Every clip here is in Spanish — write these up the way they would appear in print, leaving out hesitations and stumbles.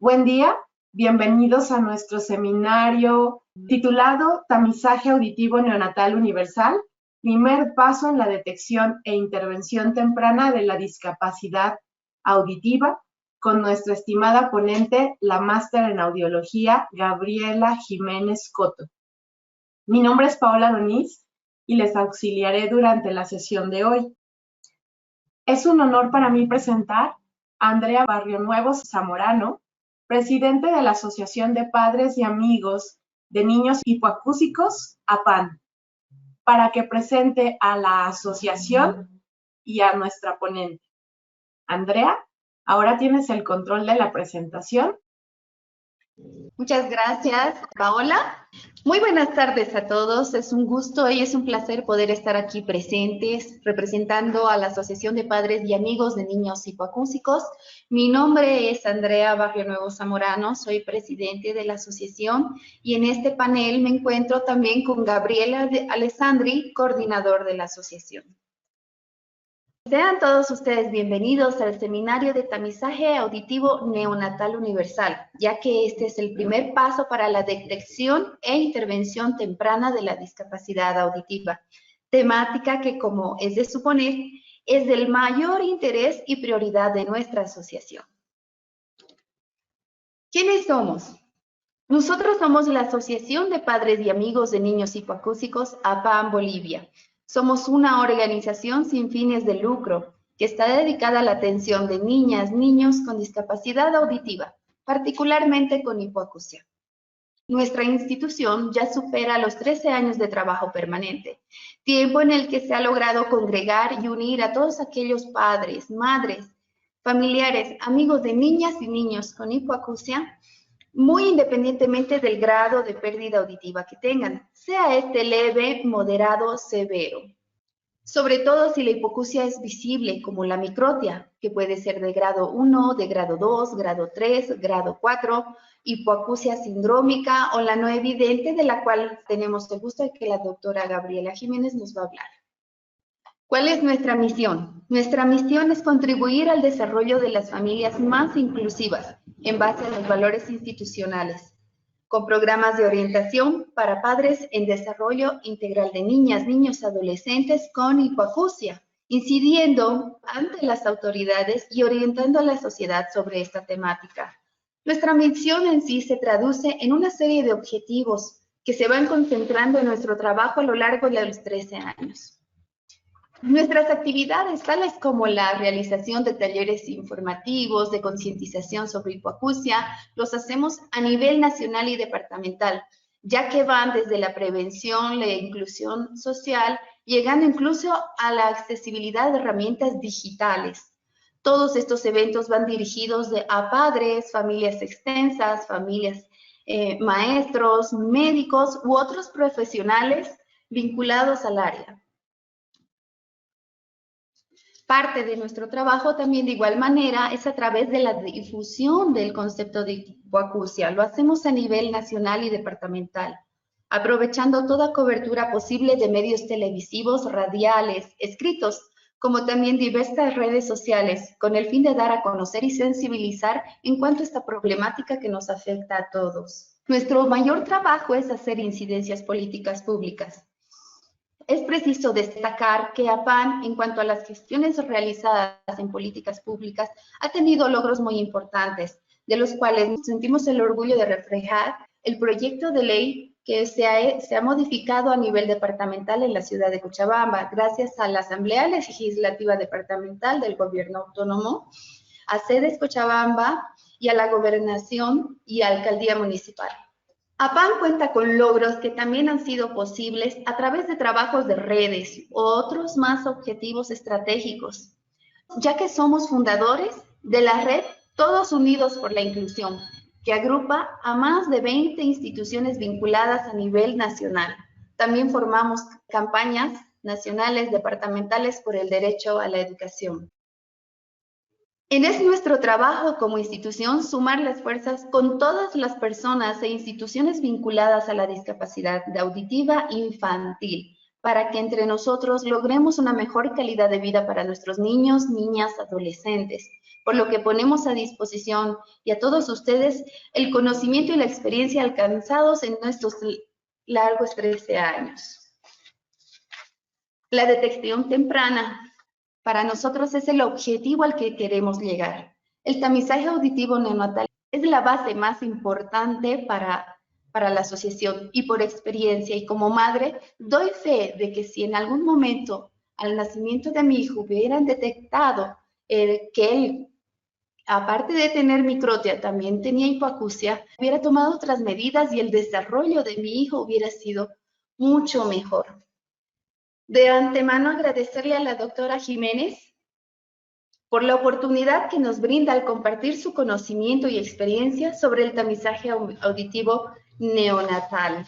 Buen día, bienvenidos a nuestro seminario titulado Tamizaje Auditivo Neonatal Universal, primer paso en la detección e intervención temprana de la discapacidad auditiva, con nuestra estimada ponente, la máster en audiología, Gabriela Jiménez Coto. Mi nombre es Paola Doniz y les auxiliaré durante la sesión de hoy. Es un honor para mí presentar a Andrea Barrionuevo Zamorano, presidente de la Asociación de Padres y Amigos de Niños Hipoacúsicos, APAN, para que presente a la asociación y a nuestra ponente. Andrea, ahora tienes el control de la presentación. Muchas gracias, Paola. Muy buenas tardes a todos. Es un gusto y es un placer poder estar aquí presentes representando a la Asociación de Padres y Amigos de Niños Hipoacúsicos. Mi nombre es Andrea Barrionuevo Zamorano, soy presidente de la asociación y en este panel me encuentro también con Gabriela Alessandri, coordinador de la asociación. Sean todos ustedes bienvenidos al seminario de tamizaje auditivo neonatal universal, ya que este es el primer paso para la detección e intervención temprana de la discapacidad auditiva, temática que, como es de suponer, es del mayor interés y prioridad de nuestra asociación. ¿Quiénes somos? Nosotros somos la Asociación de Padres y Amigos de Niños Hipoacúsicos, APAN Bolivia. Somos una organización sin fines de lucro que está dedicada a la atención de niñas, niños con discapacidad auditiva, particularmente con hipoacusia. Nuestra institución ya supera los 13 años de trabajo permanente, tiempo en el que se ha logrado congregar y unir a todos aquellos padres, madres, familiares, amigos de niñas y niños con hipoacusia, muy independientemente del grado de pérdida auditiva que tengan, sea este leve, moderado, severo. Sobre todo si la hipoacusia es visible, como la microtia, que puede ser de grado 1, de grado 2, grado 3, grado 4, hipoacusia sindrómica o la no evidente, de la cual tenemos el gusto de que la doctora Gabriela Jiménez nos va a hablar. ¿Cuál es nuestra misión? Nuestra misión es contribuir al desarrollo de las familias más inclusivas en base a los valores institucionales, con programas de orientación para padres en desarrollo integral de niñas, niños, adolescentes con hipoacusia, incidiendo ante las autoridades y orientando a la sociedad sobre esta temática. Nuestra misión en sí se traduce en una serie de objetivos que se van concentrando en nuestro trabajo a lo largo de los 13 años. Nuestras actividades, tales como la realización de talleres informativos de concientización sobre hipoacusia, los hacemos a nivel nacional y departamental, ya que van desde la prevención, la inclusión social, llegando incluso a la accesibilidad de herramientas digitales. Todos estos eventos van dirigidos a padres, familias extensas, familias, maestros, médicos u otros profesionales vinculados al área. Parte de nuestro trabajo también de igual manera es a través de la difusión del concepto de hipoacusia. Lo hacemos a nivel nacional y departamental, aprovechando toda cobertura posible de medios televisivos, radiales, escritos, como también diversas redes sociales, con el fin de dar a conocer y sensibilizar en cuanto a esta problemática que nos afecta a todos. Nuestro mayor trabajo es hacer incidencias políticas públicas. Es preciso destacar que APAN, en cuanto a las gestiones realizadas en políticas públicas, ha tenido logros muy importantes, de los cuales sentimos el orgullo de reflejar el proyecto de ley que se ha modificado a nivel departamental en la ciudad de Cochabamba, gracias a la Asamblea Legislativa Departamental del Gobierno Autónomo, a sedes Cochabamba y a la Gobernación y Alcaldía Municipal. APAN cuenta con logros que también han sido posibles a través de trabajos de redes u otros más objetivos estratégicos, ya que somos fundadores de la red Todos Unidos por la Inclusión, que agrupa a más de 20 instituciones vinculadas a nivel nacional. También formamos campañas nacionales, departamentales por el derecho a la educación. Es nuestro trabajo como institución sumar las fuerzas con todas las personas e instituciones vinculadas a la discapacidad auditiva infantil, para que entre nosotros logremos una mejor calidad de vida para nuestros niños, niñas, adolescentes, por lo que ponemos a disposición y a todos ustedes el conocimiento y la experiencia alcanzados en nuestros largos 13 años. La detección temprana para nosotros es el objetivo al que queremos llegar. El tamizaje auditivo neonatal es la base más importante para la asociación, y por experiencia y como madre doy fe de que si en algún momento al nacimiento de mi hijo hubieran detectado que él, aparte de tener microtia, también tenía hipoacusia, hubiera tomado otras medidas y el desarrollo de mi hijo hubiera sido mucho mejor. De antemano agradecerle a la doctora Jiménez por la oportunidad que nos brinda al compartir su conocimiento y experiencia sobre el tamizaje auditivo neonatal.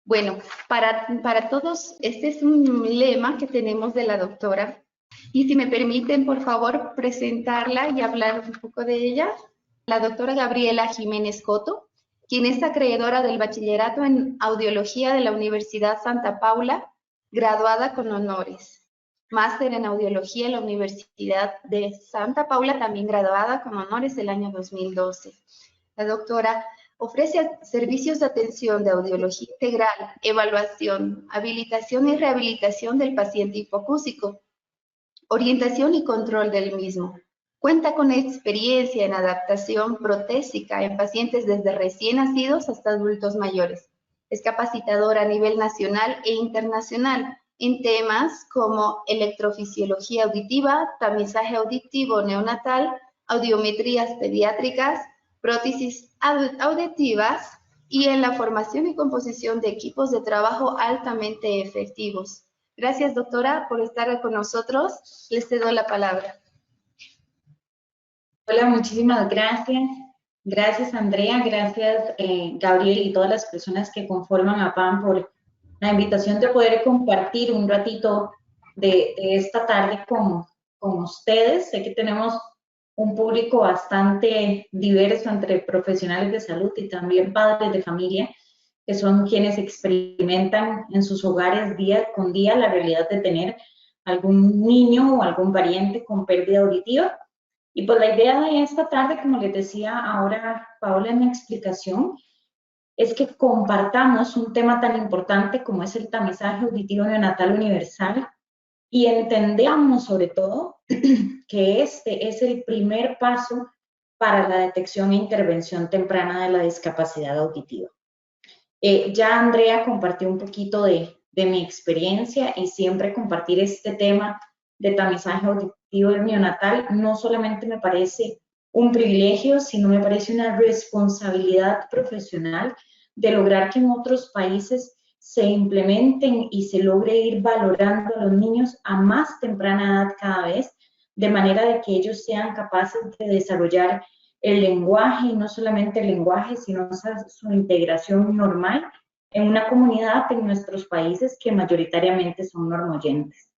Bueno, para todos, este es un lema que tenemos de la doctora. Y si me permiten, por favor, presentarla y hablar un poco de ella. La doctora Gabriela Jiménez Coto, quien es acreedora del Bachillerato en Audiología de la Universidad Santa Paula, graduada con honores. Máster en Audiología en la Universidad de Santa Paula, también graduada con honores el año 2012. La doctora ofrece servicios de atención de audiología integral, evaluación, habilitación y rehabilitación del paciente hipoacúsico, orientación y control del mismo. Cuenta con experiencia en adaptación protésica en pacientes desde recién nacidos hasta adultos mayores. Es capacitadora a nivel nacional e internacional en temas como electrofisiología auditiva, tamizaje auditivo neonatal, audiometrías pediátricas, prótesis auditivas y en la formación y composición de equipos de trabajo altamente efectivos. Gracias, doctora, por estar con nosotros. Les cedo la palabra. Hola, muchísimas gracias. Gracias, Andrea. Gracias, Gabriel, y todas las personas que conforman a PAN por la invitación de poder compartir un ratito de esta tarde con ustedes. Sé que tenemos un público bastante diverso entre profesionales de salud y también padres de familia, que son quienes experimentan en sus hogares día con día la realidad de tener algún niño o algún pariente con pérdida auditiva. Y pues la idea de esta tarde, como les decía ahora Paola en la explicación, es que compartamos un tema tan importante como es el tamizaje auditivo neonatal universal y entendamos sobre todo que este es el primer paso para la detección e intervención temprana de la discapacidad auditiva. Ya Andrea compartió un poquito de mi experiencia y siempre compartir este tema de tamizaje auditivo neonatal no solamente me parece un privilegio, sino me parece una responsabilidad profesional de lograr que en otros países se implementen y se logre ir valorando a los niños a más temprana edad cada vez, de manera de que ellos sean capaces de desarrollar el lenguaje, y no solamente el lenguaje, sino su integración normal en una comunidad en nuestros países que mayoritariamente son normoyentes.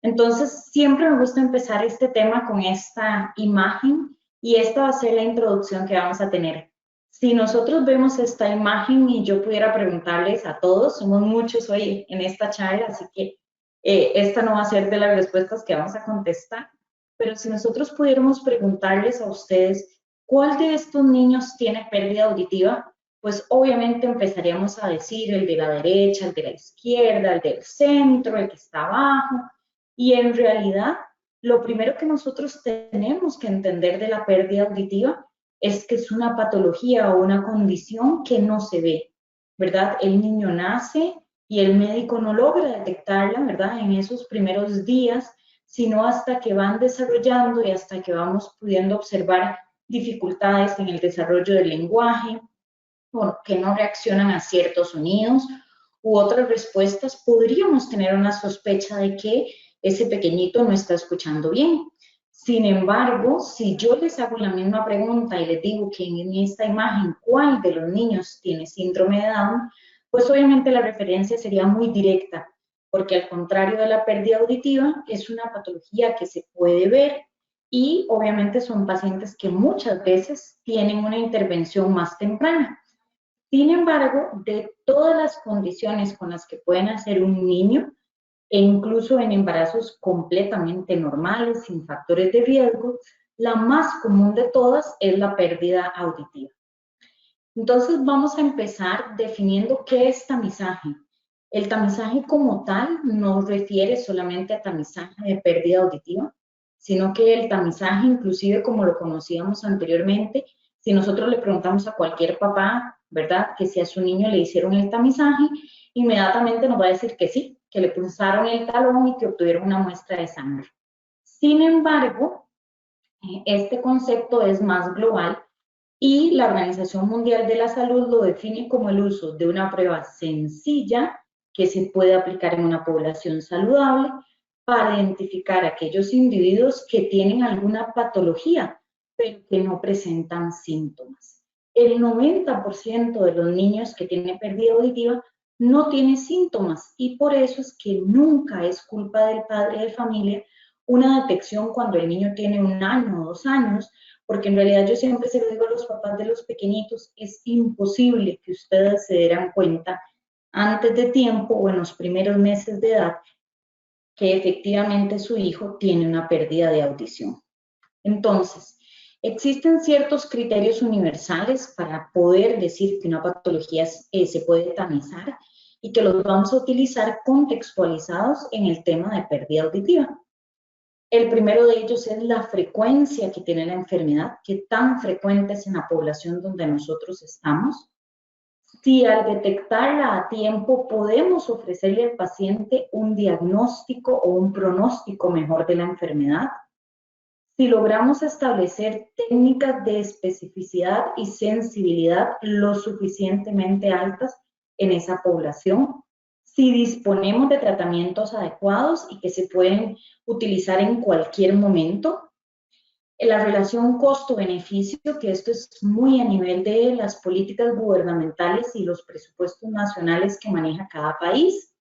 Entonces, siempre me gusta empezar este tema con esta imagen y esta va a ser la introducción que vamos a tener. Si nosotros vemos esta imagen y yo pudiera preguntarles a todos, somos muchos hoy en esta charla, así que esta no va a ser de las respuestas que vamos a contestar, pero si nosotros pudiéramos preguntarles a ustedes, ¿cuál de estos niños tiene pérdida auditiva? Pues obviamente empezaríamos a decir el de la derecha, el de la izquierda, el del centro, el que está abajo, y en realidad lo primero que nosotros tenemos que entender de la pérdida auditiva es que es una patología o una condición que no se ve, ¿verdad? El niño nace y el médico no logra detectarla, ¿verdad? En esos primeros días, sino hasta que van desarrollando y hasta que vamos pudiendo observar dificultades en el desarrollo del lenguaje, o que no reaccionan a ciertos sonidos u otras respuestas, podríamos tener una sospecha de que ese pequeñito no está escuchando bien. Sin embargo, si yo les hago la misma pregunta y les digo que en esta imagen, ¿cuál de los niños tiene síndrome de Down? Pues obviamente la referencia sería muy directa, porque al contrario de la pérdida auditiva, es una patología que se puede ver y obviamente son pacientes que muchas veces tienen una intervención más temprana. Sin embargo, de todas las condiciones con las que pueden nacer un niño, e incluso en embarazos completamente normales, sin factores de riesgo, La más común de todas es la pérdida auditiva. Entonces vamos a empezar definiendo qué es tamizaje. El tamizaje como tal no refiere solamente a tamizaje de pérdida auditiva, sino que el tamizaje, inclusive como lo conocíamos anteriormente, si nosotros le preguntamos a cualquier papá, ¿verdad?, que si a su niño le hicieron el tamizaje, inmediatamente nos va a decir que sí, que le pulsaron el talón y que obtuvieron una muestra de sangre. Sin embargo, este concepto es más global y la Organización Mundial de la Salud lo define como el uso de una prueba sencilla que se puede aplicar en una población saludable para identificar a aquellos individuos que tienen alguna patología, pero que no presentan síntomas. El 90% de los niños que tienen pérdida auditiva no tiene síntomas y por eso es que nunca es culpa del padre de familia una detección cuando el niño tiene 1 año o 2 años, porque en realidad yo siempre se lo digo a los papás de los pequeñitos, es imposible que ustedes se dieran cuenta antes de tiempo o en los primeros meses de edad que efectivamente su hijo tiene una pérdida de audición. Entonces, existen ciertos criterios universales para poder decir que una patología se puede tamizar y que los vamos a utilizar contextualizados en el tema de pérdida auditiva. El primero de ellos es la frecuencia que tiene la enfermedad, qué tan frecuente es en la población donde nosotros estamos. Si al detectarla a tiempo podemos ofrecerle al paciente un diagnóstico o un pronóstico mejor de la enfermedad. Si logramos establecer técnicas de especificidad y sensibilidad lo suficientemente altas en esa población. Si disponemos de tratamientos adecuados y que se pueden utilizar en cualquier momento. La relación costo-beneficio, que esto es muy a nivel de las políticas gubernamentales y los presupuestos nacionales que maneja cada país.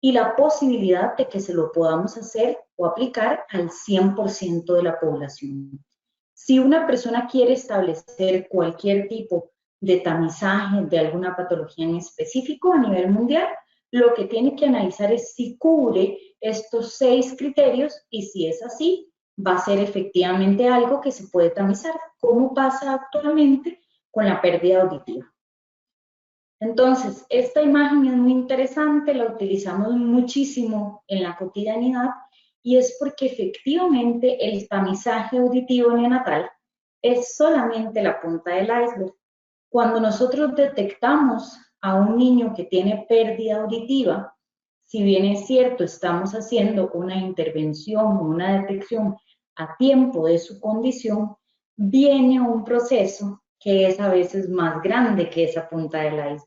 Y la posibilidad de que se lo podamos hacer o aplicar al 100% de la población. Si una persona quiere establecer cualquier tipo de tamizaje de alguna patología en específico a nivel mundial, lo que tiene que analizar es si cubre estos 6 criterios y si es así, va a ser efectivamente algo que se puede tamizar, como pasa actualmente con la pérdida auditiva. Entonces, esta imagen es muy interesante, la utilizamos muchísimo en la cotidianidad y es porque efectivamente el tamizaje auditivo neonatal es solamente la punta del iceberg. Cuando nosotros detectamos a un niño que tiene pérdida auditiva, si bien es cierto, estamos haciendo una intervención o una detección a tiempo de su condición, viene un proceso que es a veces más grande que esa punta del iceberg,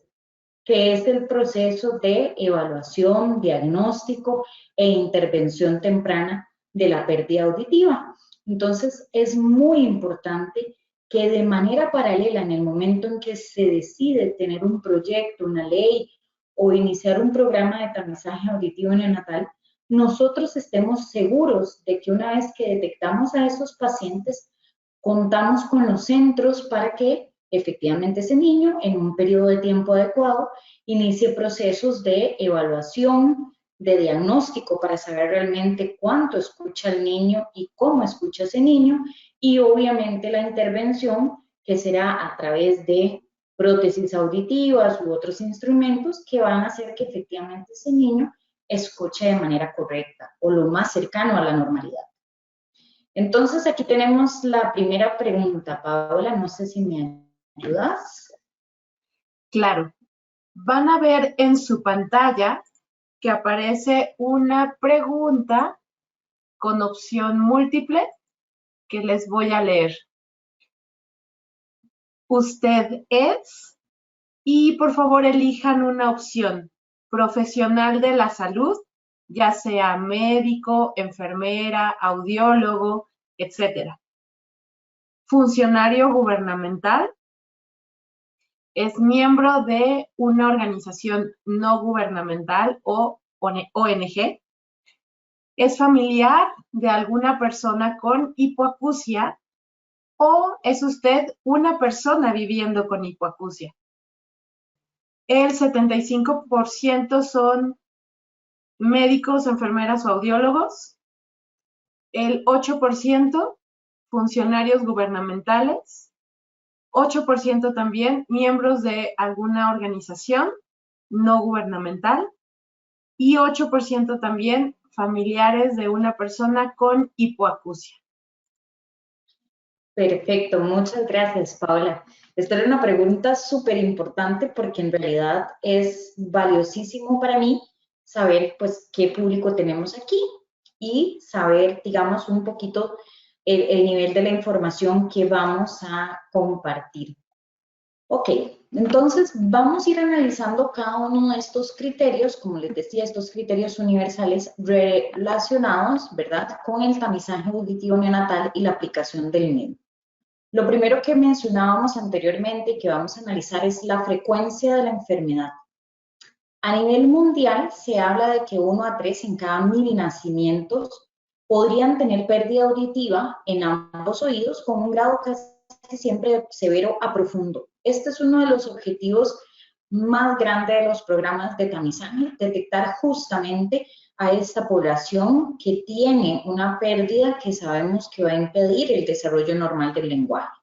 que es el proceso de evaluación, diagnóstico e intervención temprana de la pérdida auditiva. Entonces, es muy importante que de manera paralela, en el momento en que se decide tener un proyecto, una ley o iniciar un programa de tamizaje auditivo neonatal, nosotros estemos seguros de que una vez que detectamos a esos pacientes, contamos con los centros para que efectivamente ese niño, en un periodo de tiempo adecuado, inicie procesos de evaluación, de diagnóstico para saber realmente cuánto escucha el niño y cómo escucha ese niño, y obviamente la intervención que será a través de prótesis auditivas u otros instrumentos que van a hacer que efectivamente ese niño escuche de manera correcta o lo más cercano a la normalidad. Entonces aquí tenemos la primera pregunta. Paola, no sé si me ayudas. Claro. Van a ver en su pantalla que aparece una pregunta con opción múltiple que les voy a leer. Usted es, y por favor elijan una opción, profesional de la salud, ya sea médico, enfermera, audiólogo, etc. Funcionario gubernamental, es miembro de una organización no gubernamental o ONG, es familiar de alguna persona con hipoacusia o es usted una persona viviendo con hipoacusia. El 75% son médicos, enfermeras o audiólogos. El 8% funcionarios gubernamentales, 8% también miembros de alguna organización no gubernamental y 8% también familiares de una persona con hipoacusia. Perfecto, muchas gracias, Paola. Esta era una pregunta súper importante porque en realidad es valiosísimo para mí saber pues qué público tenemos aquí y saber, digamos, un poquito el nivel de la información que vamos a compartir. Ok, entonces vamos a ir analizando cada uno de estos criterios, como les decía, estos criterios universales relacionados, ¿verdad?, con el tamizaje auditivo neonatal y la aplicación del NEM. Lo primero que mencionábamos anteriormente y que vamos a analizar es la frecuencia de la enfermedad. A nivel mundial se habla de que 1 a 3 en cada 1000 nacimientos podrían tener pérdida auditiva en ambos oídos con un grado casi siempre severo a profundo. Este es uno de los objetivos más grandes de los programas de tamizaje, detectar justamente a esta población que tiene una pérdida que sabemos que va a impedir el desarrollo normal del lenguaje.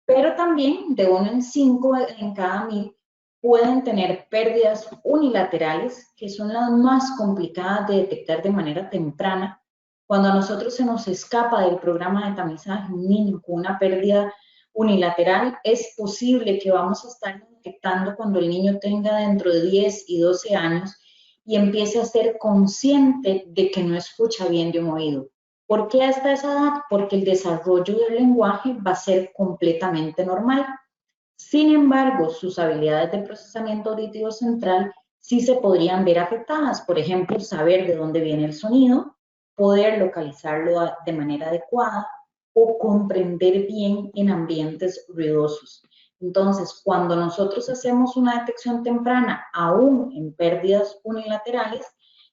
Pero también de 1 en 5 en cada 1000 pueden tener pérdidas unilaterales, que son las más complicadas de detectar de manera temprana. Cuando a nosotros se nos escapa del programa de tamizaje un niño con una pérdida unilateral, es posible que vamos a estar detectando cuando el niño tenga dentro de 10 y 12 años y empiece a ser consciente de que no escucha bien de un oído. ¿Por qué hasta esa edad? Porque el desarrollo del lenguaje va a ser completamente normal. Sin embargo, sus habilidades de procesamiento auditivo central sí se podrían ver afectadas. Por ejemplo, saber de dónde viene el sonido, poder localizarlo de manera adecuada o comprender bien en ambientes ruidosos. Entonces, cuando nosotros hacemos una detección temprana, aún en pérdidas unilaterales,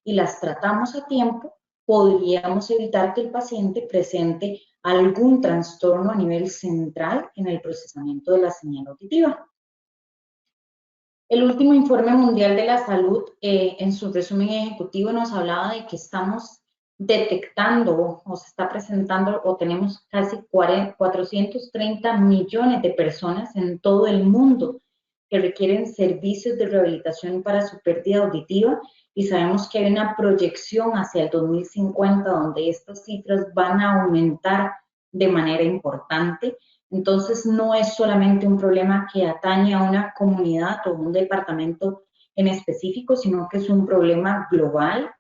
y las tratamos a tiempo, podríamos evitar que el paciente presente algún trastorno a nivel central en el procesamiento de la señal auditiva. El último informe mundial de la salud, en su resumen ejecutivo, nos hablaba de que estamos detectando o se está presentando o tenemos casi 430 millones de personas en todo el mundo que requieren servicios de rehabilitación para su pérdida auditiva y sabemos que hay una proyección hacia el 2050 donde estas cifras van a aumentar de manera importante. Entonces no es solamente un problema que atañe a una comunidad o un departamento en específico, sino que es un problema global.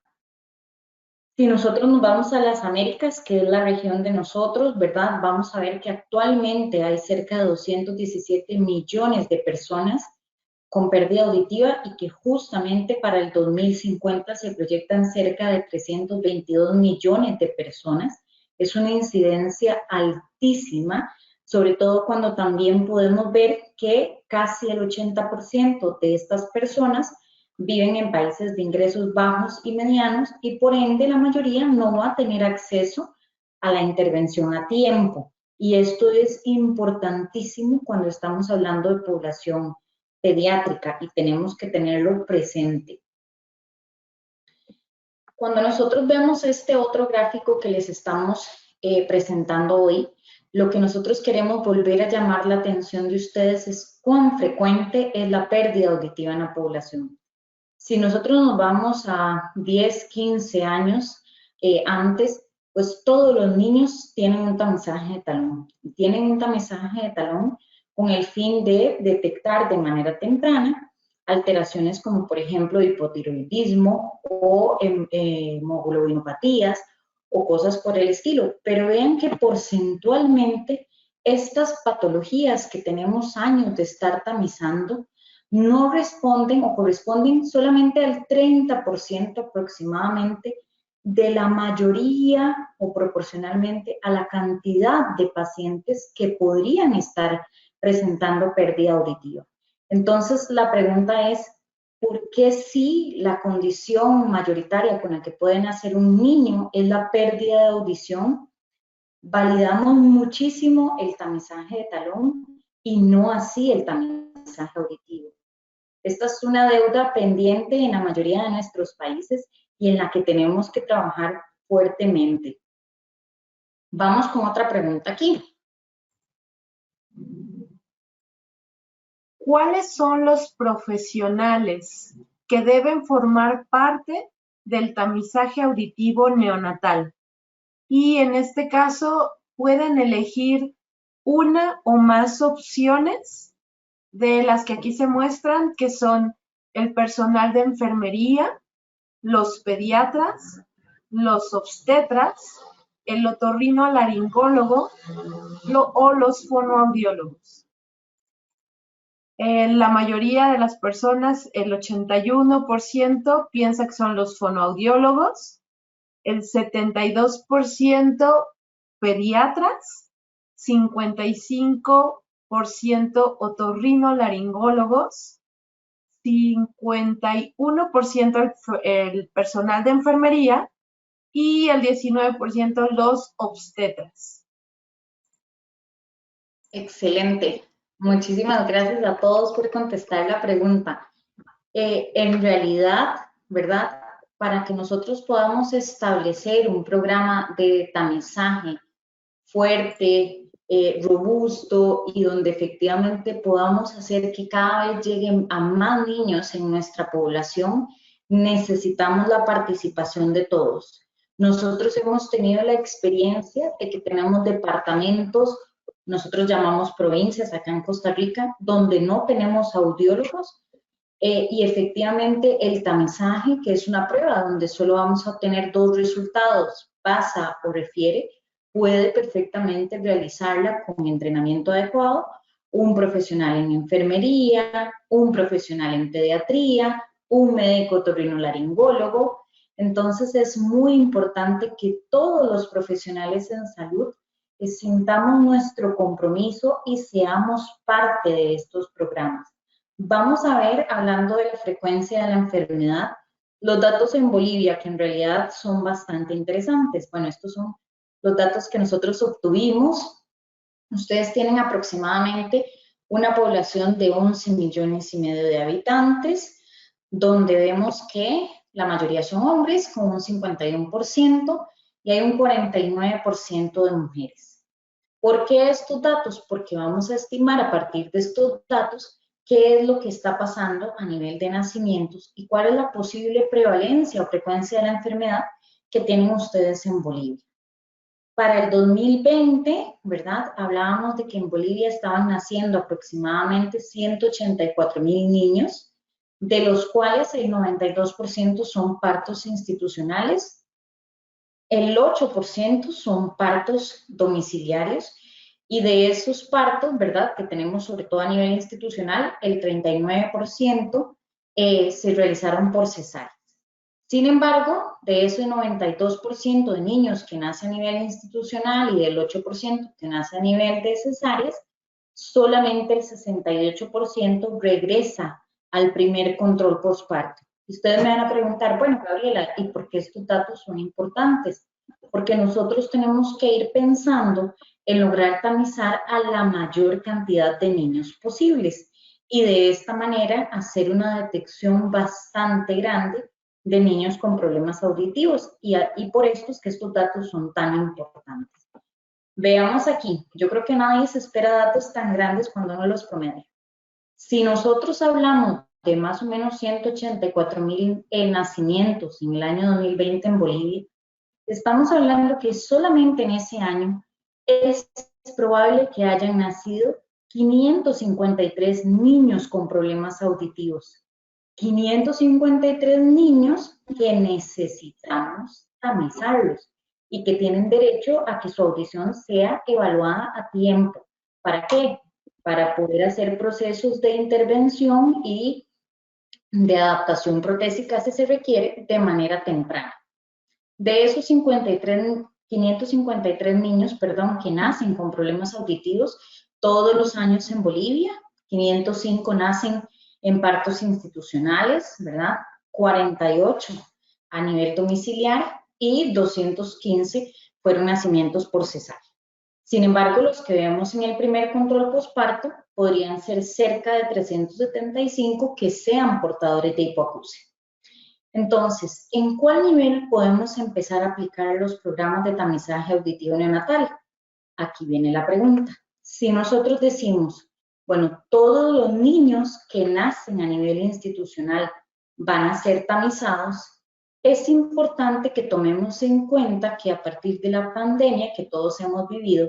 Si nosotros nos vamos a las Américas, que es la región de nosotros, ¿verdad? Vamos a ver que actualmente hay cerca de 217 millones de personas con pérdida auditiva y que justamente para el 2050 se proyectan cerca de 322 millones de personas. Es una incidencia altísima, sobre todo cuando también podemos ver que casi el 80% de estas personas viven en países de ingresos bajos y medianos y por ende la mayoría no va a tener acceso a la intervención a tiempo. Y esto es importantísimo cuando estamos hablando de población pediátrica y tenemos que tenerlo presente. Cuando nosotros vemos este otro gráfico que les estamos presentando hoy, lo que nosotros queremos volver a llamar la atención de ustedes es cuán frecuente es la pérdida auditiva en la población. Si nosotros nos vamos a 10, 15 años antes, pues todos los niños tienen un tamizaje de talón. Tienen un tamizaje de talón con el fin de detectar de manera temprana alteraciones como por ejemplo hipotiroidismo o hemoglobinopatías o cosas por el estilo. Pero vean que porcentualmente estas patologías que tenemos años de estar tamizando no responden o corresponden solamente al 30% aproximadamente de la mayoría o proporcionalmente a la cantidad de pacientes que podrían estar presentando pérdida auditiva. Entonces, la pregunta es, ¿por qué si la condición mayoritaria con la que puede nacer un niño es la pérdida de audición, validamos muchísimo el tamizaje de talón y no así el tamizaje auditivo? Esta es una deuda pendiente en la mayoría de nuestros países y en la que tenemos que trabajar fuertemente. Vamos con otra pregunta aquí. ¿Cuáles son los profesionales que deben formar parte del tamizaje auditivo neonatal? Y en este caso, pueden elegir una o más opciones de las que aquí se muestran, que son el personal de enfermería, los pediatras, los obstetras, el otorrinolaringólogo o los fonoaudiólogos. La mayoría de las personas, el 81%, piensa que son los fonoaudiólogos, el 72% pediatras, 55% otorrinolaringólogos, 51% el personal de enfermería y el 19% los obstetras. Excelente. Muchísimas gracias a todos por contestar la pregunta. En realidad, ¿verdad? Para que nosotros podamos establecer un programa de tamizaje fuerte, robusto y donde efectivamente podamos hacer que cada vez lleguen a más niños en nuestra población, necesitamos la participación de todos. Nosotros hemos tenido la experiencia de que tenemos departamentos, nosotros llamamos provincias acá en Costa Rica, donde no tenemos audiólogos, y efectivamente el tamizaje, que es una prueba donde solo vamos a obtener 2 resultados, pasa o refiere, puede perfectamente realizarla con entrenamiento adecuado un profesional en enfermería, un profesional en pediatría, un médico otorrinolaringólogo. Entonces es muy importante que todos los profesionales en salud sintamos nuestro compromiso y seamos parte de estos programas. Vamos a ver, hablando de la frecuencia de la enfermedad, los datos en Bolivia, que en realidad son bastante interesantes. Bueno, estos son los datos que nosotros obtuvimos. Ustedes tienen aproximadamente una población de 11,5 millones de habitantes, donde vemos que la mayoría son hombres, con un 51%, y hay un 49% de mujeres. ¿Por qué estos datos? Porque vamos a estimar a partir de estos datos qué es lo que está pasando a nivel de nacimientos y cuál es la posible prevalencia o frecuencia de la enfermedad que tienen ustedes en Bolivia. Para el 2020, ¿verdad? Hablábamos de que en Bolivia estaban naciendo aproximadamente 184,000 niños, de los cuales el 92% son partos institucionales, el 8% son partos domiciliarios, y de esos partos, ¿verdad?, que tenemos sobre todo a nivel institucional, el 39% se realizaron por cesárea. Sin embargo, de ese 92% de niños que nacen a nivel institucional y del 8% que nace a nivel de cesáreas, solamente el 68% regresa al primer control postparto. Ustedes me van a preguntar, bueno, Gabriela, ¿y por qué estos datos son importantes? Porque nosotros tenemos que ir pensando en lograr tamizar a la mayor cantidad de niños posibles y de esta manera hacer una detección bastante grande de niños con problemas auditivos y por esto es que estos datos son tan importantes. Veamos aquí, yo creo que nadie se espera datos tan grandes cuando uno los promedia. Si nosotros hablamos de más o menos 184,000 nacimientos en el año 2020 en Bolivia, estamos hablando que solamente en ese año es probable que hayan nacido 553 niños con problemas auditivos. 553 niños que necesitamos tamizarlos y que tienen derecho a que su audición sea evaluada a tiempo. ¿Para qué? Para poder hacer procesos de intervención y de adaptación protésica si se requiere de manera temprana. De esos 553 niños, que nacen con problemas auditivos todos los años en Bolivia, 505 nacen en partos institucionales, ¿verdad? 48 a nivel domiciliar y 215 fueron nacimientos por cesárea. Sin embargo, los que vemos en el primer control posparto podrían ser cerca de 375 que sean portadores de hipoacusia. Entonces, ¿en cuál nivel podemos empezar a aplicar los programas de tamizaje auditivo neonatal? Aquí viene la pregunta. Si nosotros decimos, bueno, todos los niños que nacen a nivel institucional van a ser tamizados, es importante que tomemos en cuenta que a partir de la pandemia que todos hemos vivido,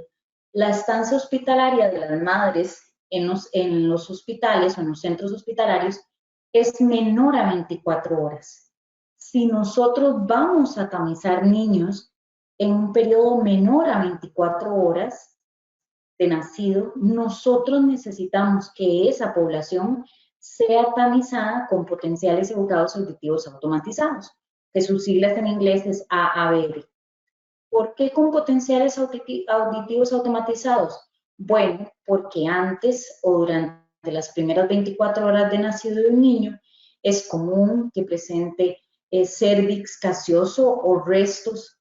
la estancia hospitalaria de las madres en los hospitales o en los centros hospitalarios es menor a 24 horas. Si nosotros vamos a tamizar niños en un periodo menor a 24 horas de nacido, nosotros necesitamos que esa población sea tamizada con potenciales evocados auditivos automatizados, que sus siglas en inglés es AABR. ¿Por qué con potenciales auditivos automatizados? Bueno, porque antes o durante las primeras 24 horas de nacido de un niño es común que presente cérvix gaseoso o restos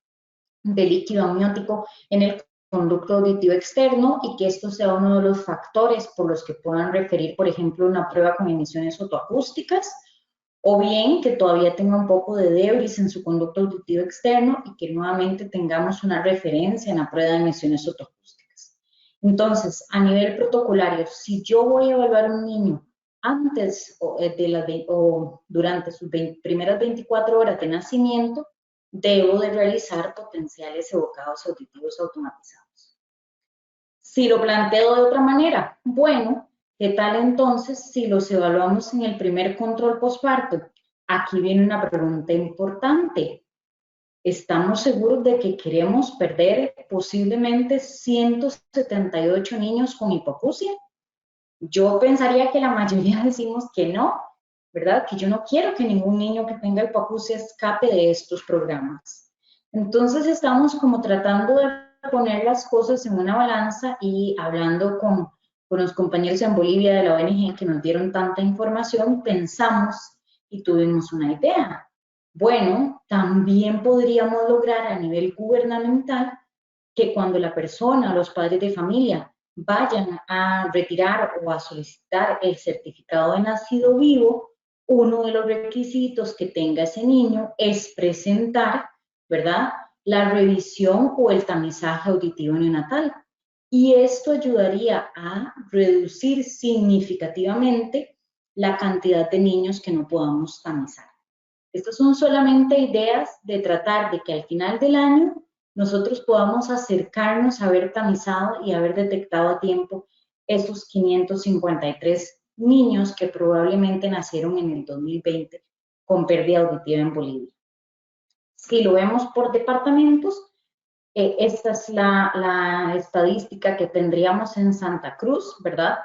de líquido amniótico en el conducto auditivo externo y que esto sea uno de los factores por los que puedan referir, por ejemplo, una prueba con emisiones otoacústicas, o bien que todavía tenga un poco de debris en su conducto auditivo externo y que nuevamente tengamos una referencia en la prueba de emisiones otoacústicas. Entonces, a nivel protocolario, si yo voy a evaluar a un niño antes o durante sus primeras 24 horas de nacimiento, debo de realizar potenciales evocados auditivos automatizados. Si lo planteo de otra manera, bueno, ¿qué tal entonces si los evaluamos en el primer control posparto? Aquí viene una pregunta importante. ¿Estamos seguros de que queremos perder posiblemente 178 niños con hipoacusia? Yo pensaría que la mayoría decimos que no, ¿verdad? Que yo no quiero que ningún niño que tenga hipoacusia escape de estos programas. Entonces estamos como tratando de poner las cosas en una balanza y hablando con los compañeros en Bolivia de la ONG que nos dieron tanta información, pensamos y tuvimos una idea. Bueno, también podríamos lograr a nivel gubernamental que cuando la persona, los padres de familia, vayan a retirar o a solicitar el certificado de nacido vivo, uno de los requisitos que tenga ese niño es presentar, ¿verdad?, la revisión o el tamizaje auditivo neonatal. Y esto ayudaría a reducir significativamente la cantidad de niños que no podamos tamizar. Estas son solamente ideas de tratar de que al final del año nosotros podamos acercarnos a haber tamizado y haber detectado a tiempo esos 553 niños que probablemente nacieron en el 2020 con pérdida auditiva en Bolivia. Si lo vemos por departamentos, esta es la estadística que tendríamos en Santa Cruz, ¿verdad?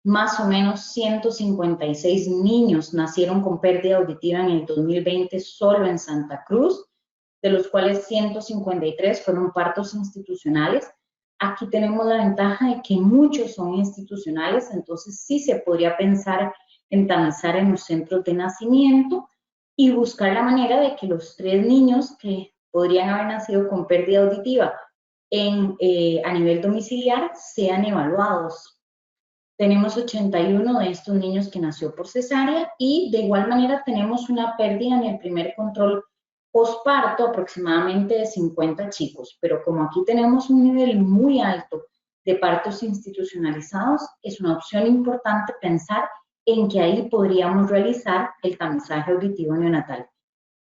Más o menos 156 niños nacieron con pérdida auditiva en el 2020 solo en Santa Cruz, de los cuales 153 fueron partos institucionales. Aquí tenemos la ventaja de que muchos son institucionales, entonces sí se podría pensar en tamizar en los centros de nacimiento y buscar la manera de que los 3 niños que podrían haber nacido con pérdida auditiva a nivel domiciliar sean evaluados. Tenemos 81 de estos niños que nació por cesárea y de igual manera tenemos una pérdida en el primer control posparto aproximadamente de 50 chicos, pero como aquí tenemos un nivel muy alto de partos institucionalizados, es una opción importante pensar en que ahí podríamos realizar el tamizaje auditivo neonatal.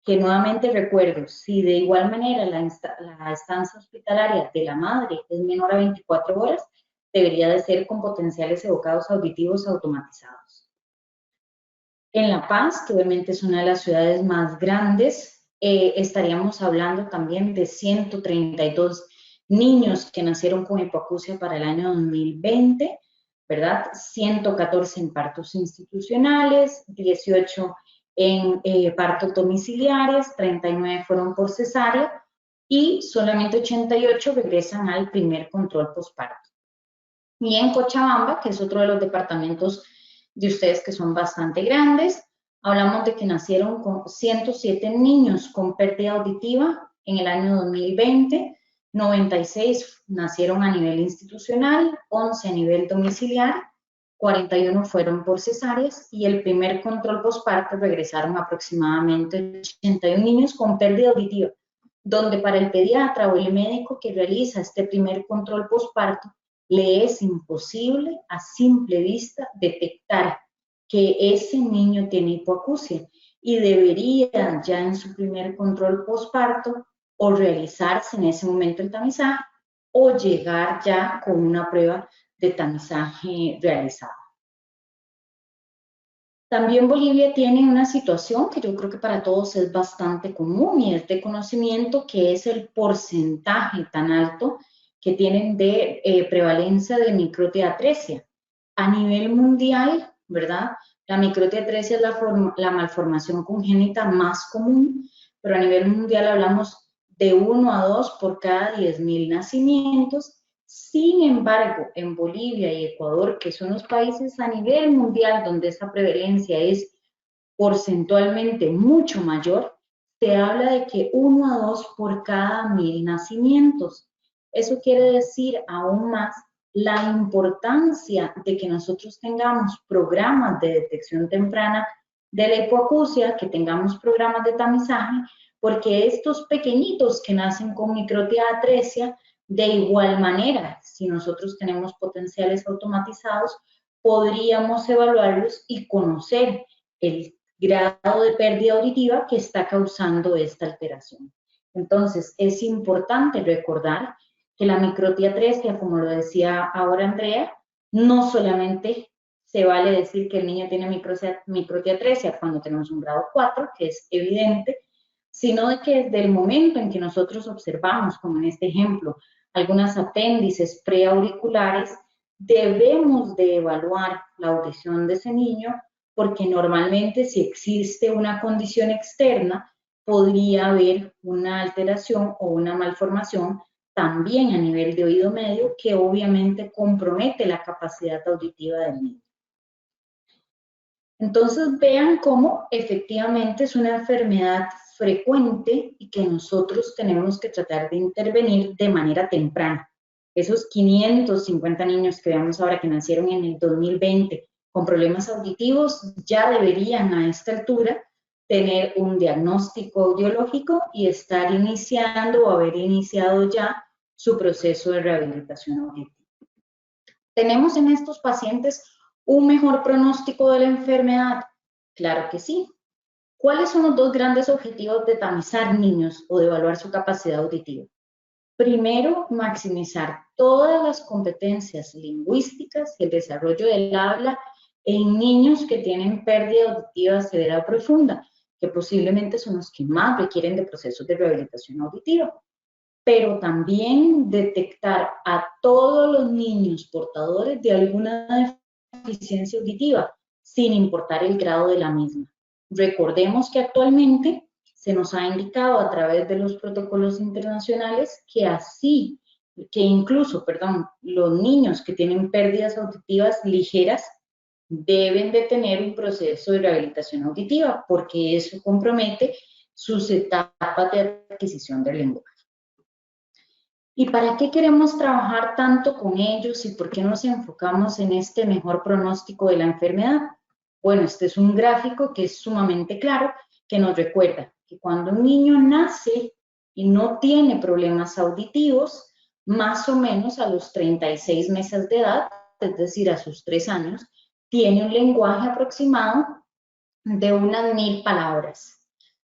Que nuevamente recuerdo, si de igual manera la estancia hospitalaria de la madre es menor a 24 horas, debería de ser con potenciales evocados auditivos automatizados. En La Paz, que obviamente es una de las ciudades más grandes, estaríamos hablando también de 132 niños que nacieron con hipoacusia para el año 2020, ¿verdad? 114 en partos institucionales, 18 en partos domiciliares, 39 fueron por cesárea y solamente 88 regresan al primer control posparto. Y en Cochabamba, que es otro de los departamentos de ustedes que son bastante grandes, hablamos de que nacieron con 107 niños con pérdida auditiva en el año 2020, 96 nacieron a nivel institucional, 11 a nivel domiciliar 41 fueron por cesáreas y el primer control posparto regresaron aproximadamente 81 niños con pérdida auditiva, donde para el pediatra o el médico que realiza este primer control posparto le es imposible a simple vista detectar que ese niño tiene hipoacusia y debería ya en su primer control posparto o realizarse en ese momento el tamizaje o llegar ya con una prueba de tamizaje realizada. También Bolivia tiene una situación que yo creo que para todos es bastante común y es de conocimiento, que es el porcentaje tan alto que tienen de prevalencia de microteatresia. A nivel mundial, ¿verdad? La microteatresia es la malformación congénita más común, pero a nivel mundial hablamos de 1 a 2 por cada 10.000 nacimientos. Sin embargo, en Bolivia y Ecuador, que son los países a nivel mundial donde esa prevalencia es porcentualmente mucho mayor, se habla de que 1 a 2 por cada 1.000 nacimientos. Eso quiere decir aún más la importancia de que nosotros tengamos programas de detección temprana de la hipoacusia, que tengamos programas de tamizaje, porque estos pequeñitos que nacen con microteatresia, de igual manera, si nosotros tenemos potenciales automatizados, podríamos evaluarlos y conocer el grado de pérdida auditiva que está causando esta alteración. Entonces, es importante recordar que la microteatresia, como lo decía ahora Andrea, no solamente se vale decir que el niño tiene microteatresia cuando tenemos un grado 4, que es evidente, sino de que desde el momento en que nosotros observamos, como en este ejemplo, algunas apéndices preauriculares, debemos de evaluar la audición de ese niño, porque normalmente si existe una condición externa, podría haber una alteración o una malformación también a nivel de oído medio que obviamente compromete la capacidad auditiva del niño. Entonces vean cómo efectivamente es una enfermedad frecuente y que nosotros tenemos que tratar de intervenir de manera temprana. Esos 550 niños que vemos ahora que nacieron en el 2020 con problemas auditivos ya deberían a esta altura tener un diagnóstico audiológico y estar iniciando o haber iniciado ya su proceso de rehabilitación auditiva. ¿Tenemos en estos pacientes un mejor pronóstico de la enfermedad? Claro que sí. ¿Cuáles son los dos grandes objetivos de tamizar niños o de evaluar su capacidad auditiva? Primero, maximizar todas las competencias lingüísticas y el desarrollo del habla en niños que tienen pérdida auditiva severa o profunda, que posiblemente son los que más requieren de procesos de rehabilitación auditiva. Pero también detectar a todos los niños portadores de alguna deficiencia auditiva, sin importar el grado de la misma. Recordemos que actualmente se nos ha indicado a través de los protocolos internacionales que incluso, los niños que tienen pérdidas auditivas ligeras deben de tener un proceso de rehabilitación auditiva, porque eso compromete sus etapas de adquisición del lenguaje. ¿Y para qué queremos trabajar tanto con ellos y por qué nos enfocamos en este mejor pronóstico de la enfermedad? Bueno, este es un gráfico que es sumamente claro, que nos recuerda que cuando un niño nace y no tiene problemas auditivos, más o menos a los 36 meses de edad, es decir, a sus 3 años, tiene un lenguaje aproximado de unas 1000 palabras.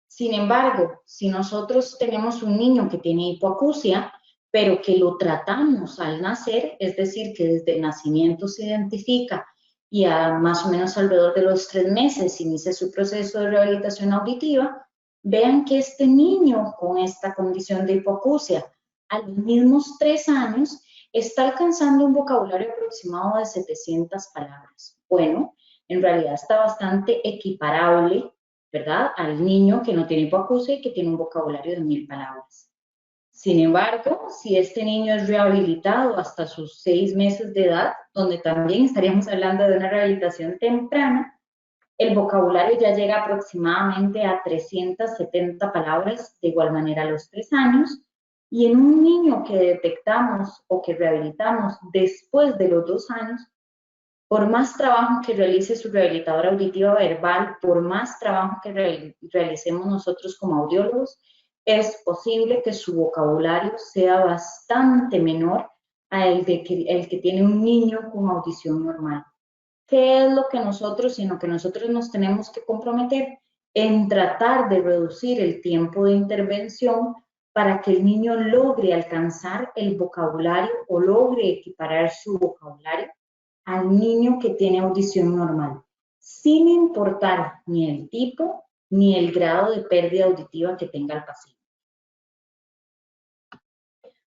Sin embargo, si nosotros tenemos un niño que tiene hipoacusia, pero que lo tratamos al nacer, es decir, que desde el nacimiento se identifica y a más o menos alrededor de los 3 meses inicia su proceso de rehabilitación auditiva, vean que este niño con esta condición de hipoacusia, a los mismos 3 años, está alcanzando un vocabulario aproximado de 700 palabras. Bueno, en realidad está bastante equiparable, ¿verdad?, al niño que no tiene hipoacusia y que tiene un vocabulario de 1000 palabras. Sin embargo, si este niño es rehabilitado hasta sus 6 meses de edad, donde también estaríamos hablando de una rehabilitación temprana, el vocabulario ya llega aproximadamente a 370 palabras, de igual manera a los 3 años, y en un niño que detectamos o que rehabilitamos después de los 2 años, Por más trabajo que realice su rehabilitadora auditiva verbal, por más trabajo que realicemos nosotros como audiólogos, es posible que su vocabulario sea bastante menor al el que tiene un niño con audición normal. ¿Qué es lo que nosotros, en lo que nosotros nos tenemos que comprometer? En tratar de reducir el tiempo de intervención para que el niño logre alcanzar el vocabulario o logre equiparar su vocabulario al niño que tiene audición normal, sin importar ni el tipo ni el grado de pérdida auditiva que tenga el paciente.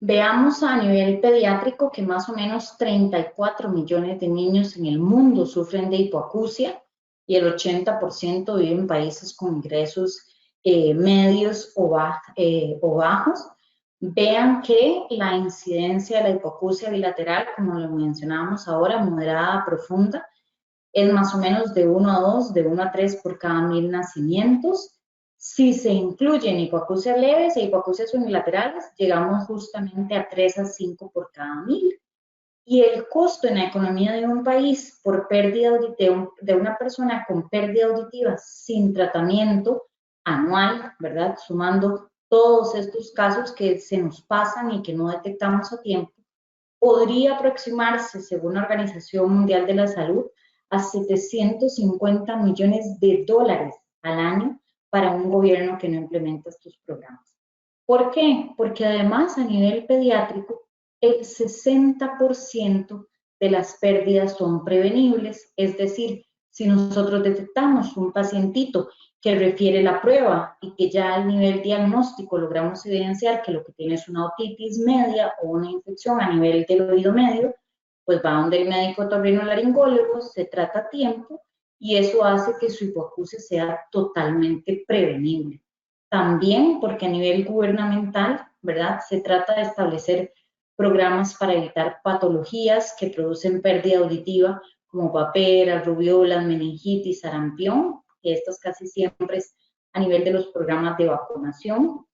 Veamos a nivel pediátrico que más o menos 34 millones de niños en el mundo sufren de hipoacusia y el 80% vive en países con ingresos medios o bajos. Vean que la incidencia de la hipoacusia bilateral, como lo mencionábamos ahora, moderada a profunda, es más o menos de 1 a 2, de 1 a 3 por cada 1000 nacimientos. Si se incluyen hipoacusias leves e hipoacusias unilaterales, llegamos justamente a 3 a 5 por cada 1000. Y el costo en la economía de un país por pérdida auditiva, de una persona con pérdida auditiva sin tratamiento anual, ¿verdad? Sumando todos estos casos que se nos pasan y que no detectamos a tiempo, podría aproximarse, según la Organización Mundial de la Salud, a 750 millones de dólares al año para un gobierno que no implementa estos programas. ¿Por qué? Porque además a nivel pediátrico, el 60% de las pérdidas son prevenibles, es decir, si nosotros detectamos un pacientito que refiere la prueba y que ya al nivel diagnóstico logramos evidenciar que lo que tiene es una otitis media o una infección a nivel del oído medio, pues va donde el médico otorrinolaringólogo, se trata a tiempo y eso hace que su hipoacusia sea totalmente prevenible. También porque a nivel gubernamental, ¿verdad? Se trata de establecer programas para evitar patologías que producen pérdida auditiva como paperas, rubiolas, meningitis, sarampión, que estas casi siempre es a nivel de los programas de vacunación.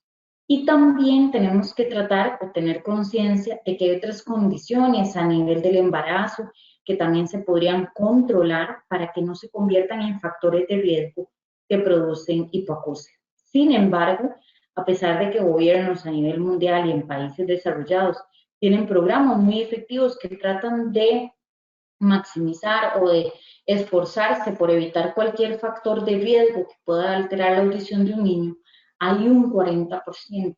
Y también tenemos que tratar o tener conciencia de que hay otras condiciones a nivel del embarazo que también se podrían controlar para que no se conviertan en factores de riesgo que producen hipoacusia. Sin embargo, a pesar de que gobiernos a nivel mundial y en países desarrollados tienen programas muy efectivos que tratan de maximizar o de esforzarse por evitar cualquier factor de riesgo que pueda alterar la audición de un niño, hay un 40%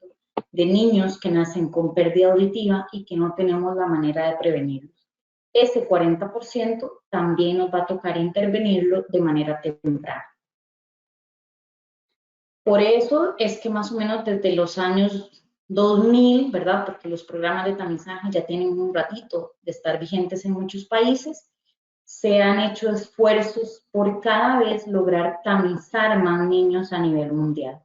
de niños que nacen con pérdida auditiva y que no tenemos la manera de prevenirlos. Ese 40% también nos va a tocar intervenirlo de manera temprana. Por eso es que más o menos desde los años 2000, ¿verdad? Porque los programas de tamizaje ya tienen un ratito de estar vigentes en muchos países, se han hecho esfuerzos por cada vez lograr tamizar más niños a nivel mundial.